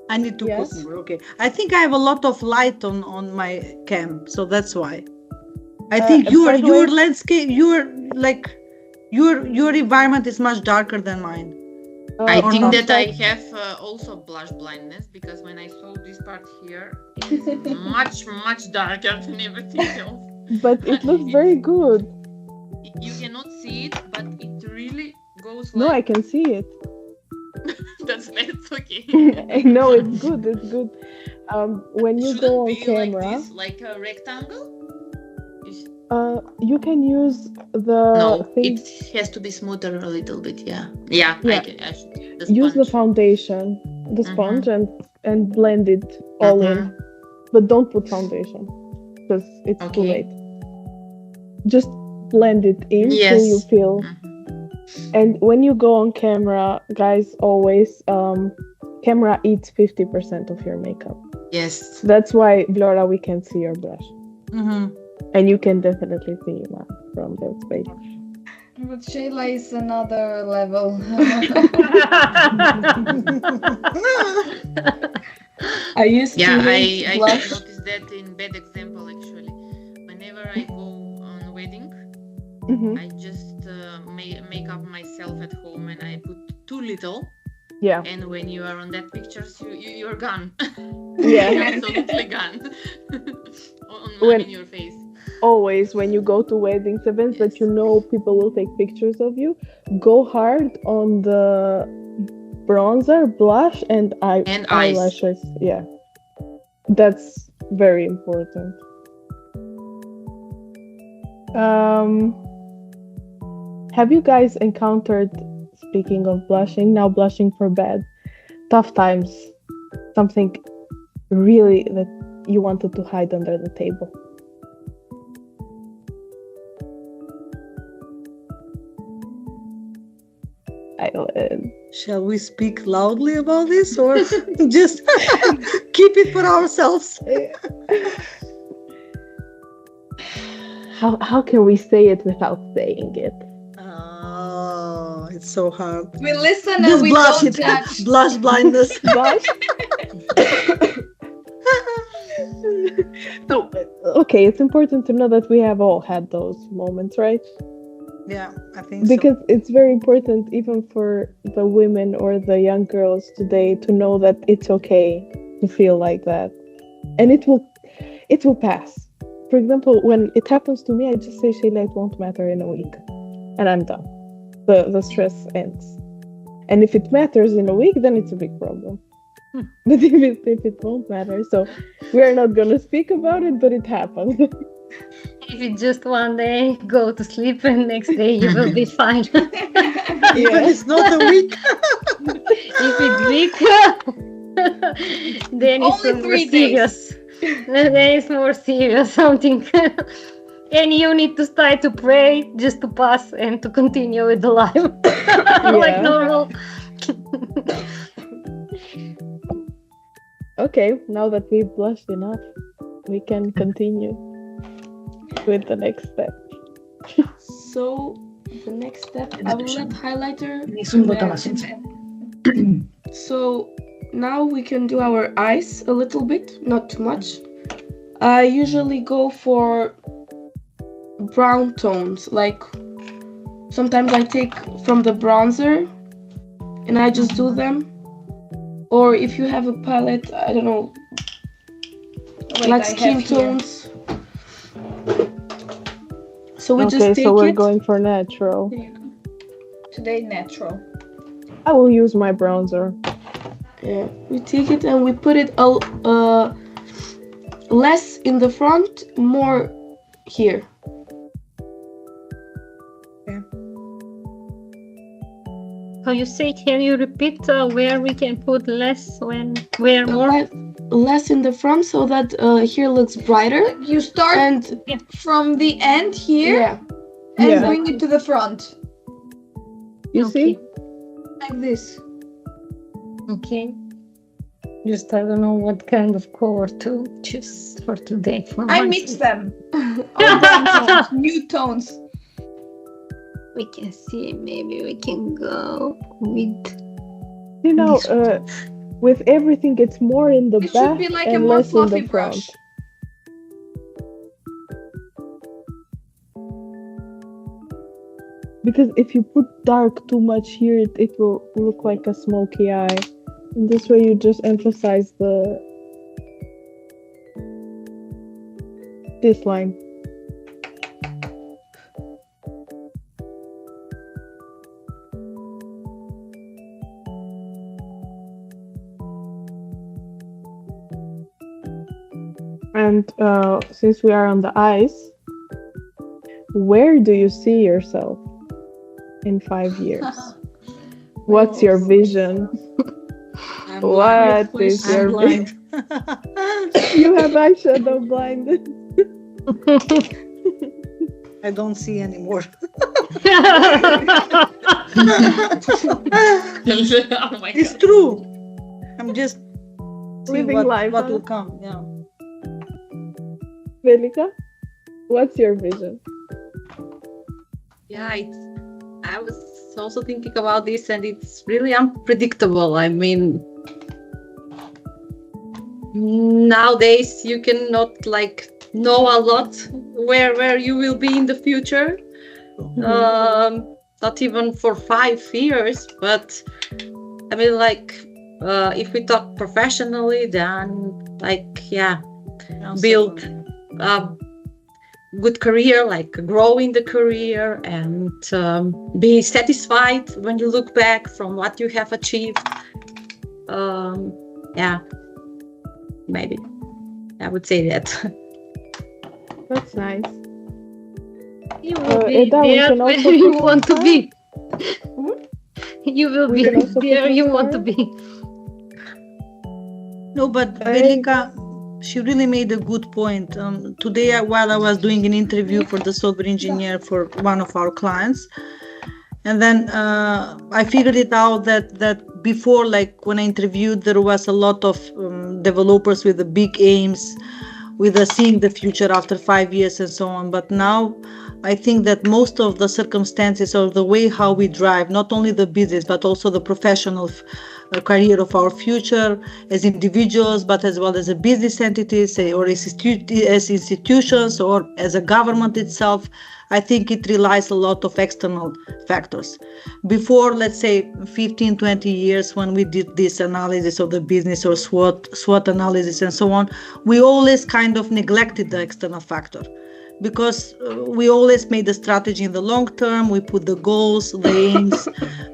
I need to Yes. put more. Okay. I think I have a lot of light on my cam, so that's why. I think by your the way- landscape, your environment is much darker than mine. I Or think not. that I have also blush blindness because when I saw this part here, it's much darker than everything else. But it looks very good. You cannot see it, but it really goes No, I like can see it. that's okay. I know it's good. It's good. When you Shouldn't go on be camera, like this, like a rectangle. you can use the No, thing. it has to be smoother a little bit. Yeah. I should Use the sponge. foundation, the sponge, and blend it all in. But don't put foundation because it's too Okay. late. Just blend it in till you Yes. feel. And when you go on camera, guys, always camera eats 50% of your makeup. Yes. That's why, Vlora, we can see your brush. Mm-hmm. And you can definitely see Ima from that space. But Shejla is another level. I used Yeah, to I hate have blush. noticed that in bad example actually. Whenever I go on a wedding, Mhm. I just make up myself at home and I put too little. Yeah. And when you are on that pictures, you're gone. Yeah. You're absolutely gone. In your face. Always, when you go to weddings, events that you know people will take pictures of you, go hard on the bronzer, blush, and eyelashes. Yeah. That's very important. Have you guys encountered, speaking of blushing, now blushing for bed, tough times, something really that you wanted to hide under the table? Shall we speak loudly about this or just keep it for ourselves? How can we say it without saying it? Oh, it's so hard. We listen Just and we blush don't it. judge. Blush blindness. Blush? So, okay, it's important to know that we have all had those moments, right? Yeah, I think because so. It's very important even for the women or the young girls today to know that it's okay to feel like that, and it will pass. For example, when it happens to me, I just say, Shejla, it won't matter in a week, and I'm done. The stress ends. And if it matters in a week, then it's a big problem. But if it won't matter, so we are not gonna speak about it, but it happens. If it's just one day, go to sleep, and next day you will be fine. Even it's not a week. If it's week, then it's Only more 3 serious. Then it's more serious something. And you need to start to pray just to pass and to continue with the life like normal. Okay, now that we've blushed enough, we can continue with the next step. So the next step, I will let highlighter. So now we can do our eyes a little bit, not too much. I usually go for brown tones, like sometimes I take from the bronzer and I just do them. Or if you have a palette, I don't know, like skin tones. So we just take so we're it. going for natural. Today, natural. I will use my bronzer. Yeah, we take it and we put it less in the front, more here. So you say, can you repeat where we can put less, where more? Less in the front so that here looks brighter. You start from the end here and bring it to the front. You see? Like this. Okay. Just I don't know what kind of color to choose for today. I mix them. All brown tones, new tones. We can see, maybe we can go with... You know, with everything, it's more in the It back should be like and a more less in fluffy the front. brush. Because if you put dark too much here, it will look like a smoky eye. And this way you just emphasize this line. And since we are on the eyes, where do you see yourself in 5 years? What's your vision? What is your vision? You have eyeshadow blindness. I don't see anymore. Oh my It's God. true. I'm just seeing Living life, what huh? will come. Yeah. Velika, what's your vision? Yeah, I was also thinking about this, and it's really unpredictable. I mean, nowadays you cannot know a lot where you will be in the future. Not even for 5 years, but I mean, like, if we talk professionally, then build a good career, like grow in the career, and be satisfied when you look back from what you have achieved. Maybe I would say that. That's nice. You will be Eda, we there can where also you put want to some be. You will We be can also there put you some want to fire. be. No, but Velika, she really made a good point. Today, while I was doing an interview for the software engineer for one of our clients, and then I figured it out that before, like when I interviewed, there was a lot of developers with the big aims, with seeing the future after 5 years and so on. But now I think that most of the circumstances or the way how we drive, not only the business, but also the professional career of our future as individuals, but as well as a business entities or as institutions or as a government itself, I think it relies a lot of external factors. Before, let's say 15, 20 years, when we did this analysis of the business or SWOT analysis and so on, we always kind of neglected the external factor, because we always made the strategy in the long term. We put the goals, the aims,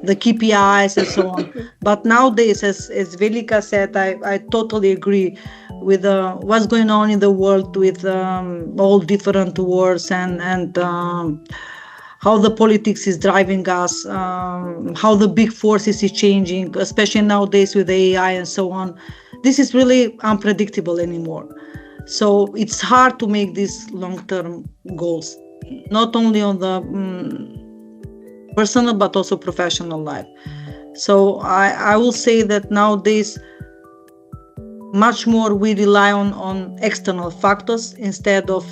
the KPIs and so on. But nowadays, as Velika said, I totally agree with what's going on in the world with all different wars and how the politics is driving us, how the big forces is changing, especially nowadays with AI and so on. This is really unpredictable anymore. So it's hard to make these long-term goals, not only on the personal but also professional life. So I will say that nowadays much more we rely on external factors instead of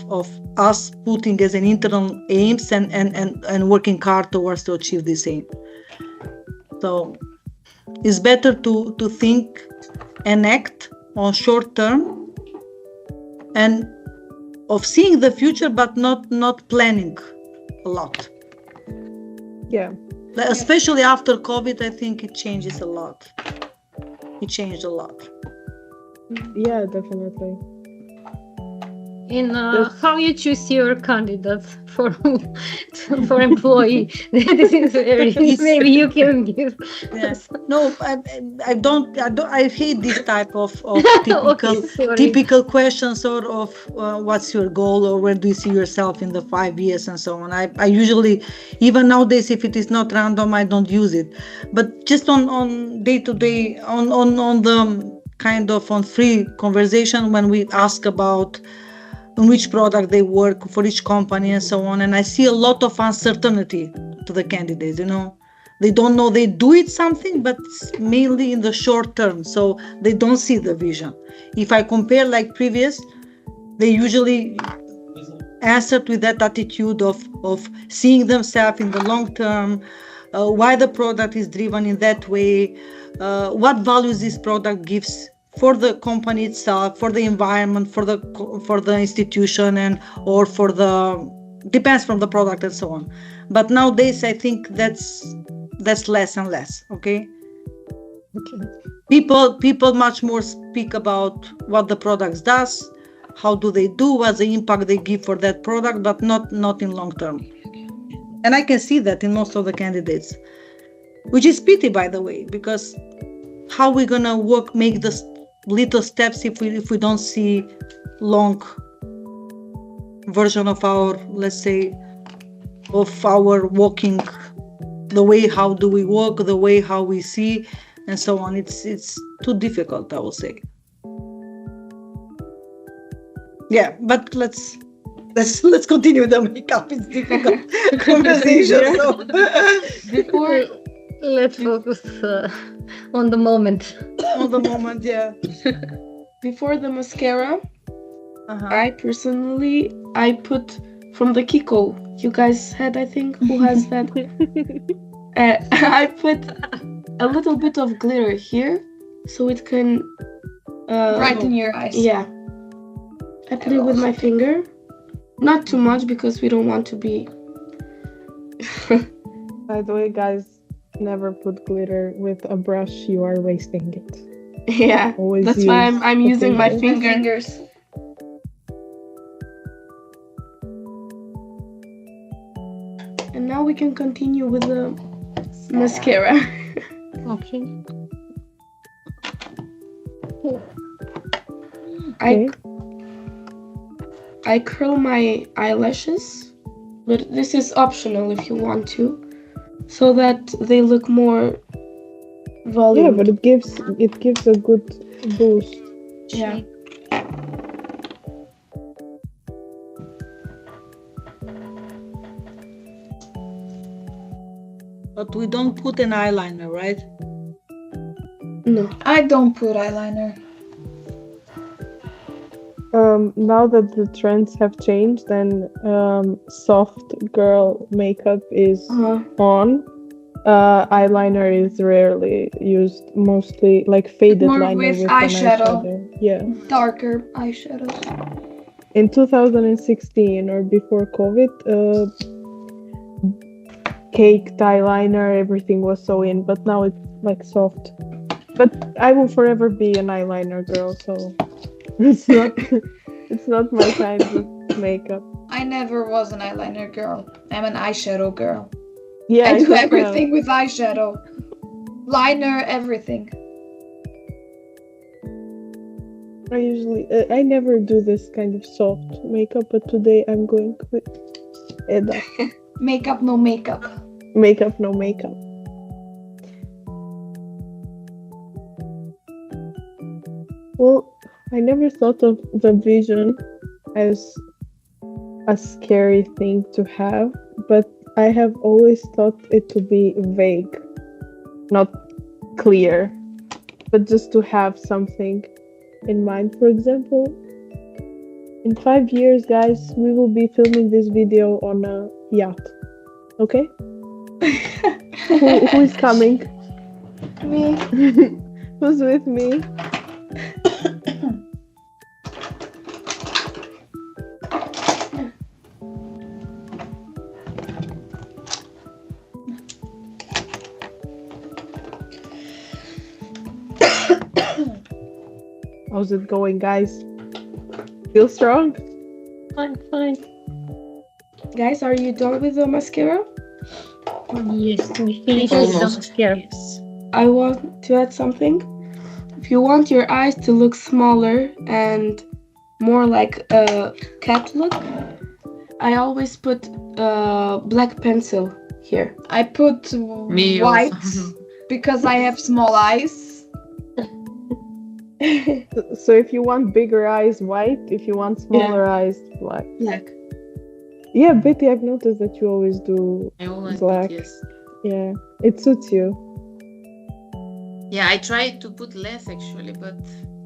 us putting as an internal aims and working hard towards to achieve this aim. So it's better to think and act on short term and of seeing the future, but not planning a lot. Yeah. Especially after COVID, I think it changes a lot. It changed a lot. Yeah, definitely. In how you choose your candidates for employee? This is very, maybe you can give. Yes. No, I don't. I hate this type of Okay, typical questions or of what's your goal or where do you see yourself in the 5 years and so on. I usually, even nowadays, if it is not random, I don't use it. But just on day to day, on the kind of on free conversation when we ask about on which product they work for each company and so on, and I see a lot of uncertainty to the candidates. They don't know they do it something, but it's mainly in the short term, so they don't see the vision. If I compare like previous, they usually answered with that attitude of seeing themselves in the long term, why the product is driven in that way, what values this product gives for the company itself, for the environment, for the institution, and or for the depends from the product and so on. But nowadays, I think that's less and less. Okay. People much more speak about what the product does, how do they do, what's the impact they give for that product, but not in long term. And I can see that in most of the candidates, which is pity, by the way, because how we gonna make the little steps if we don't see long version of our, let's say, of our walking, the way how do we walk, the way how we see and so on. It's too difficult, I will say. Yeah, but let's continue the makeup. It's difficult conversation. So. Before, let's focus on the moment. On the moment, yeah. Before the mascara, I personally put from the Kiko. You guys had, I think, who has that? I put a little bit of glitter here, so it can brighten your eyes. Yeah. I put it with my finger. Not too much because we don't want to be. By the way, guys, Never put glitter with a brush. You are wasting it. Yeah, Always that's why use I'm a using my finger. fingers. And now we can continue with the mascara. Okay. I curl my eyelashes, but this is optional if you want to, so that they look more volume. Yeah, but it gives a good boost. Yeah. But we don't put an eyeliner, right? No. I don't put eyeliner. Now that the trends have changed and soft girl makeup is on, eyeliner is rarely used. Mostly like faded More liner with with eyeshadow. an eyeshadow. Yeah. Darker eyeshadows. In 2016 or before COVID, caked eyeliner, everything was so in, but now it's like soft. But I will forever be an eyeliner girl, so it's not my kind of makeup. I never was an eyeliner girl. I'm an eyeshadow girl. Yeah, I do can tell. everything with eyeshadow. Liner, everything. I never do this kind of soft makeup, but today I'm going with Eda. Makeup, no makeup. Makeup, no makeup. Well, I never thought of the vision as a scary thing to have, but I have always thought it to be vague, not clear, but just to have something in mind. For example, in 5 years, guys, we will be filming this video on a yacht. Okay? Who is coming? Me. Who's with me? How's it going, guys? Feel strong? Fine. Guys, are you done with the mascara? Yes, we finished with the mascara. I want to add something. If you want your eyes to look smaller and more like a cat look, I always put black pencil here. I put Me white also. because I have small eyes. So if you want bigger eyes, white. If you want smaller eyes, black. Black. Yeah, Betty, I've noticed that you always do I always black. put yes. Yeah, it suits you. Yeah, I tried to put less actually, but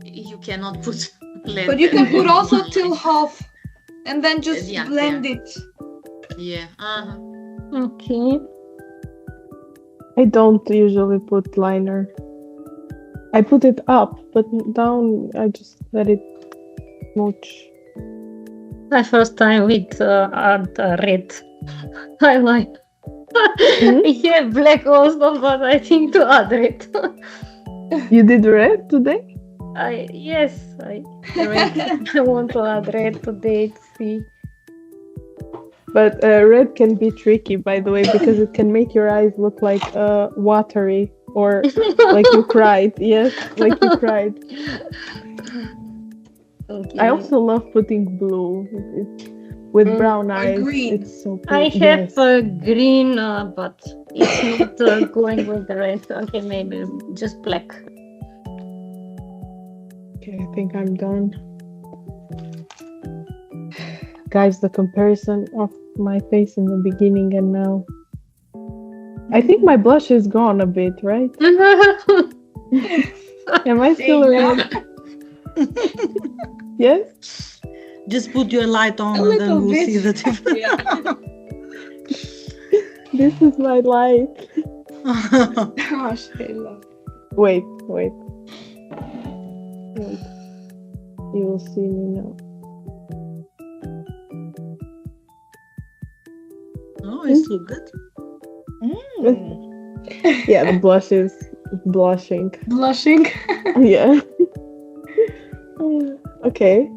you cannot put less. But you can than put also one till line. half and then just Yeah, blend yeah. it. Yeah. Okay. I don't usually put liner. I put it up, but down I just let it smooch. My first time with add red highlight. Yeah, black also, but I think to add red. You did red today? I want to add red today to see. But red can be tricky, by the way, because it can make your eyes look like watery or like you cried. Yes, like you cried. Okay. I also love putting blue with brown or eyes. green. It's so pretty. I have Yes. green, but it's not going with the red. Okay, maybe just black. Okay, I think I'm done. Guys, the comparison of my face in the beginning and now. I think my blush is gone a bit, right? Am I still around? Yes? Just put your light on A and then little we'll bit. see the difference. This is my light. Oh, Shejla. Wait. You will see me now. Oh, it's so good. Yeah, the blush is blushing. Blushing. Yeah. Okay.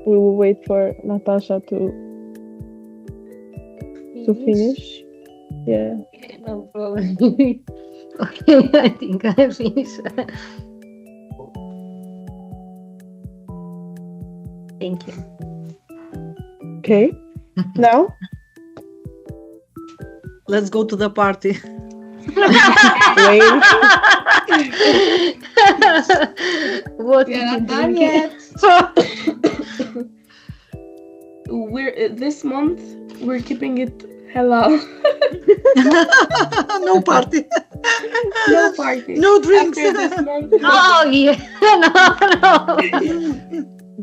We will wait for Natasha to finish. Yeah. No problem. Okay, I think I finished. Thank you. Okay. Now? Let's go to the party. Wait. What We're did you not done drink? yet. We're this month we're keeping it halal. No party. No party. No drinks. After this month. Oh yeah, no.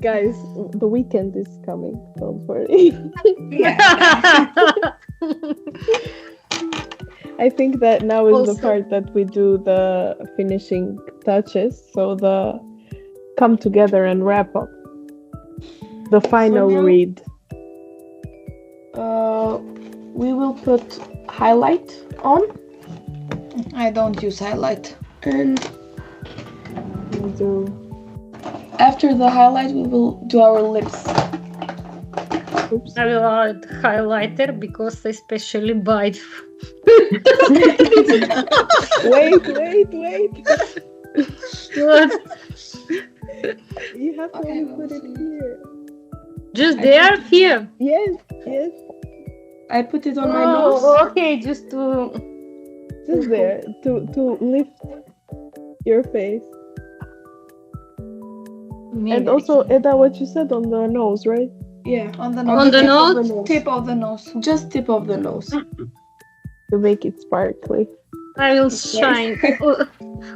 Guys, the weekend is coming. Don't worry. I think that now is the Also- part that we do the finishing touches. So the come together and wrap up. The final now- read. We will put highlight on, I don't use highlight. and We do. after the highlight we will do our lips. Oops. I will add highlighter because I specially buy. Wait. What? You have to Okay, only put it here. Just there, here. Yes. I put it on my nose. Oh, okay, just to. Just there to lift your face. Maybe And also, Eda, what you said on the nose, right? Yeah, On the on nose. On the tip of nose? the nose. Tip of the nose. Just tip of the nose. To make it sparkly. I will shine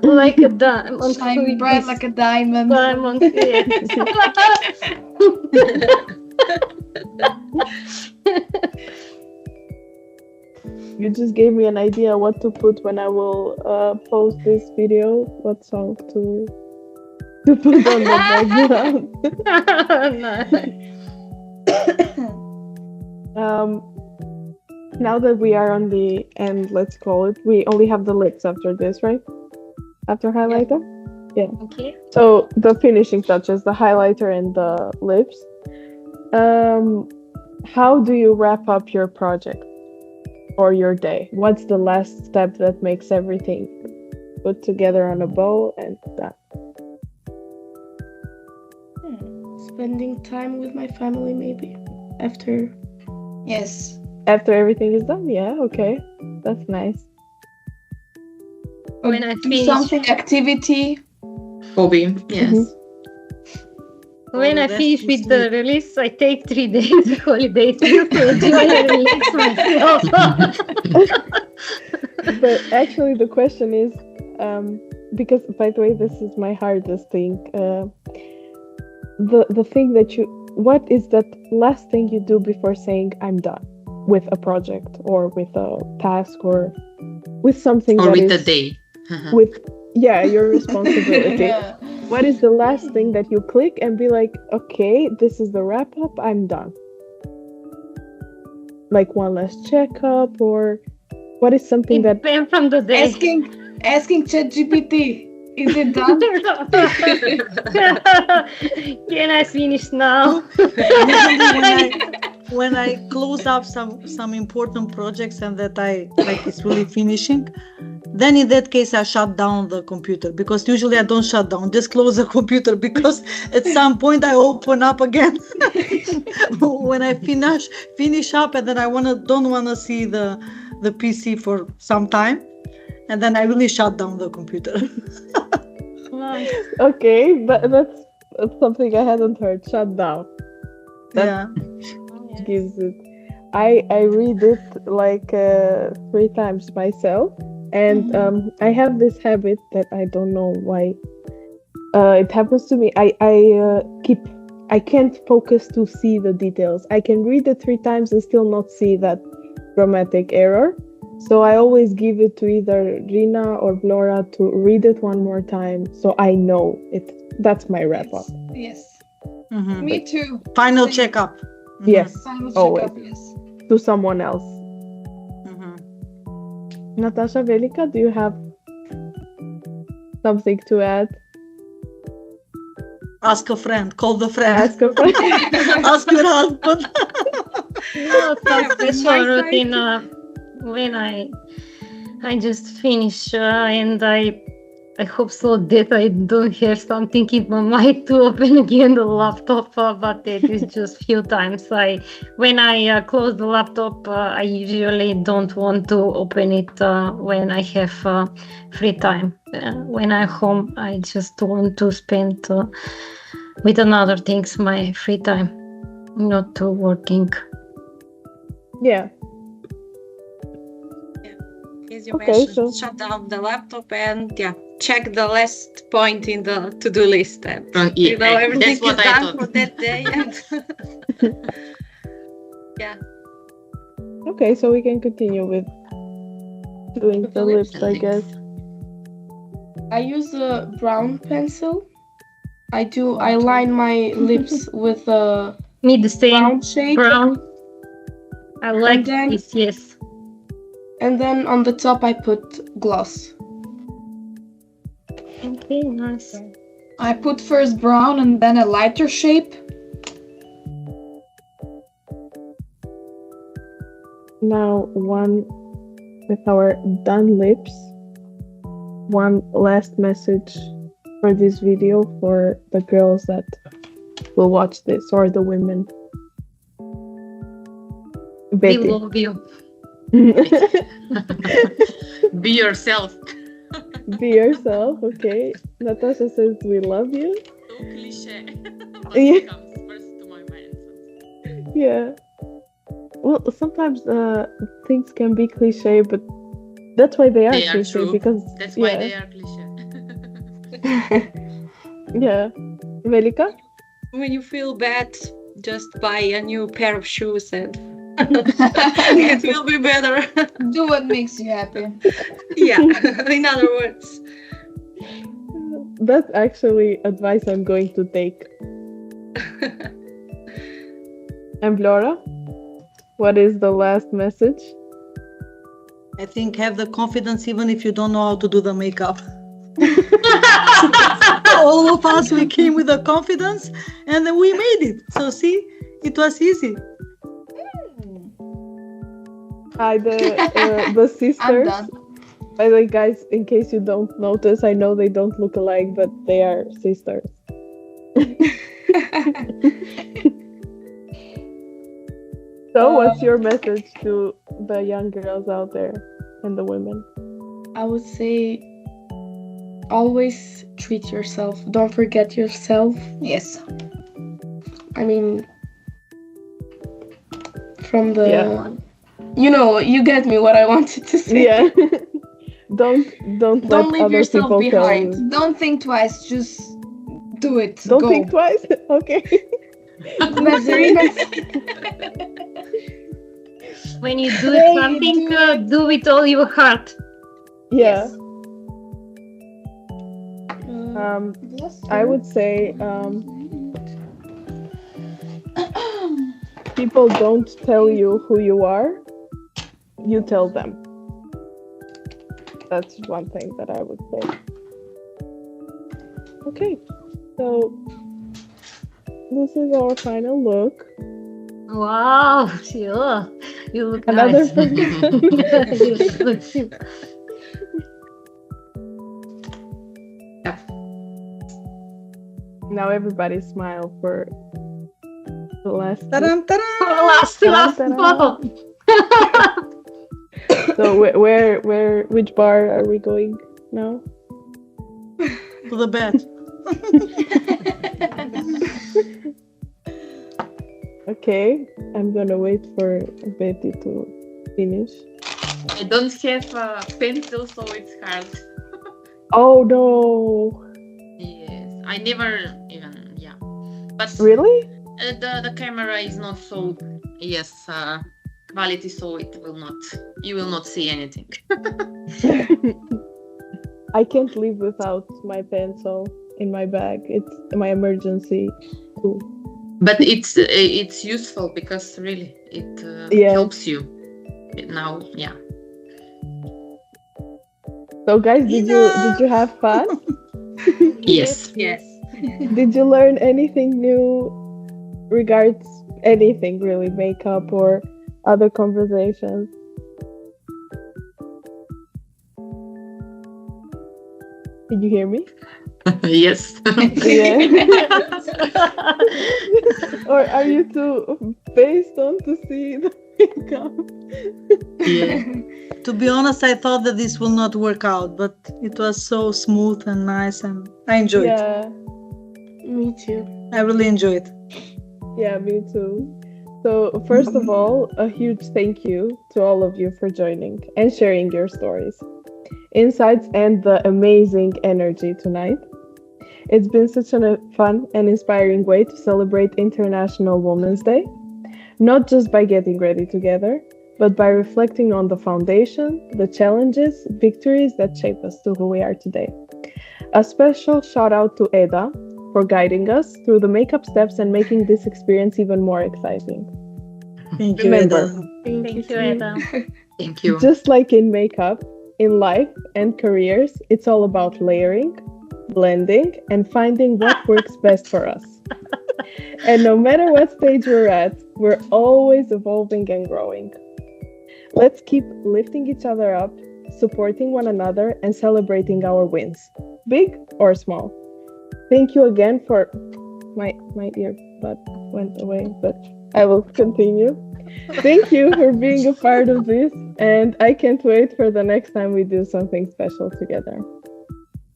like a diamond. Shine bright like a diamond. diamond. Yes. You just gave me an idea what to put when I will post this video. What song to put on the background. Now that we are on the end, let's call it. We only have the lips after this, right? After highlighter. Okay. So the finishing touches, the highlighter and the lips. How do you wrap up your project or your day? What's the last step that makes everything put together on a bow and done? Spending time with my family, maybe after. Yes. After everything is done? Yeah, okay. That's nice. When I Do finish, something activity. Hobby, yes. when I that's finish too with the sweet. release, I take 3 days holiday to enjoy and relax myself. But actually the question is, because by the way, this is my hardest thing. The thing that what is that last thing you do before saying I'm done with a project or with a task or with something Or that with is the day. with your responsibility? Yeah. What is the last thing that you click and be like, okay, this is the wrap up, I'm done? Like one last checkup, or what is something It that depends from the day. Asking ChatGPT. Is it done? Can I finish now? when I close up some important projects and that I like it's really finishing, then in that case I shut down the computer, because usually I don't shut down, just close the computer, because at some point I open up again when I finish up, and then I don't wanna see the PC for some time, and then I really shut down the computer. Nice. okay, but that's something I hadn't heard. Shut down. Yeah. Gives it. I read it like 3 times myself, and I have this habit that I don't know why it happens to me. I can't focus to see the details. I can read it 3 times and still not see that grammatic error. So I always give it to either Rina or Vlora to read it one more time, so I know it. That's my wrap up. Yes. Mhm. Me too. Final Same. checkup. Yes, Final always. checkup, yes. to someone else. Mhm. Natasha, Velika, do you have something to add? Ask a friend. Call the friend. Ask a friend. Ask your husband. Some special routine when I just finish and I hope so that I don't have something in my mind to open again the laptop, but it is just few times. When I close the laptop, I usually don't want to open it when I have free time. When I'm home, I just want to spend with another things my free time, not to working. Yeah. As you mentioned, shut down the laptop and check the last point in the to-do list. And, everything is done for that day. And Okay, so we can continue with doing the lips, I guess. I use a brown pencil. I line my lips with a Me the same. brown shade. Brown. I like this, yes. And then on the top I put gloss. Okay, nice. I put first brown and then a lighter shape. Now, with our done lips, one last message for this video for the girls that will watch this, or the women. We Betty. love you. Be yourself. Be yourself, okay. Natasha says we love you. So cliche. But Yeah. it comes first to my mind. Yeah. Well, sometimes things can be cliche, but that's why they are They are cliche, true. because That's why they are cliche. Yeah. Velika? when you feel bad, just buy a new pair of shoes and it will be better. Do what makes you happy. Yeah, in other words. That's actually advice I'm going to take. And Vlora, what is the last message? I think have the confidence even if you don't know how to do the makeup. All of us, we came with the confidence and then we made it. So see, it was easy. Hi, the I'm sisters. done. By the way, guys, in case you don't notice, I know they don't look alike, but they are sisters. So, what's your message to the young girls out there and the women? I would say always treat yourself. Don't forget yourself. Yes. I mean, from the... Yeah. You know, you get me what I wanted to say. Yeah. Don't let leave other yourself people tell behind. you. Don't think twice. Just do it. Don't Go. think twice. Okay. But Rina, When you do Hey, something, do do with all your heart. Yeah. Yes. I would say people don't tell you who you are. You tell them. That's one thing that I would say. Okay, so this is our final look. Wow, yeah. You look Another nice. person. You look cute. Now everybody smile for the last. Ta-dam, ta-dam. Last. Ta-da. So which bar are we going now? To the bed. Okay, I'm gonna wait for Betty to finish. I don't have a pencil, so it's hard. Oh no! Yes, I never even, But Really? the camera is not so, quality, so you will not see anything. I can't live without my pencil in my bag. It's my emergency tool. But it's useful because really it Yeah. helps you now. So guys, did you have fun? Yes. Yes. Did you learn anything new regards anything really, makeup or other conversations? Did you hear me? Yes. Yeah. Or are you too based on to see the makeup? Yeah. To be honest, I thought that this will not work out, but it was so smooth and nice, and I enjoyed it. Yeah. Me too. I really enjoyed it. Yeah, me too. So, first of all, a huge thank you to all of you for joining and sharing your stories, insights, and the amazing energy tonight. It's been such a fun and inspiring way to celebrate International Women's Day, not just by getting ready together, but by reflecting on the foundation, the challenges, victories that shape us to who we are today. A special shout out to Eda for guiding us through the makeup steps and making this experience even more exciting. Thank you, Remember, Eda. Thank you, Eda. Thank you. just like in makeup, in life and careers, it's all about layering, blending, and finding what works best for us. And no matter what stage we're at, we're always evolving and growing. Let's keep lifting each other up, supporting one another, and celebrating our wins, big or small. Thank you again for my earbud went away, but I will continue. Thank you for being a part of this, and I can't wait for the next time we do something special together.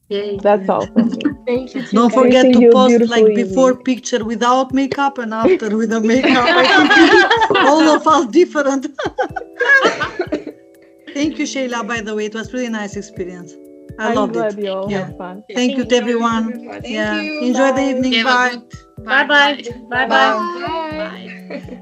Yay. That's all from me. Thank you too. Don't guys. forget Wishing to you a post beautiful like before evening. picture without makeup and after with the makeup. I think all of us different. Thank you, Shejla, by the way. It was really nice experience. I I'm loved glad it. you all Yeah. had fun. Thank you to everyone. Thank Yeah. you. Enjoy the Bye. evening. Have a Bye. good- Bye bye. Bye bye. Bye. Bye.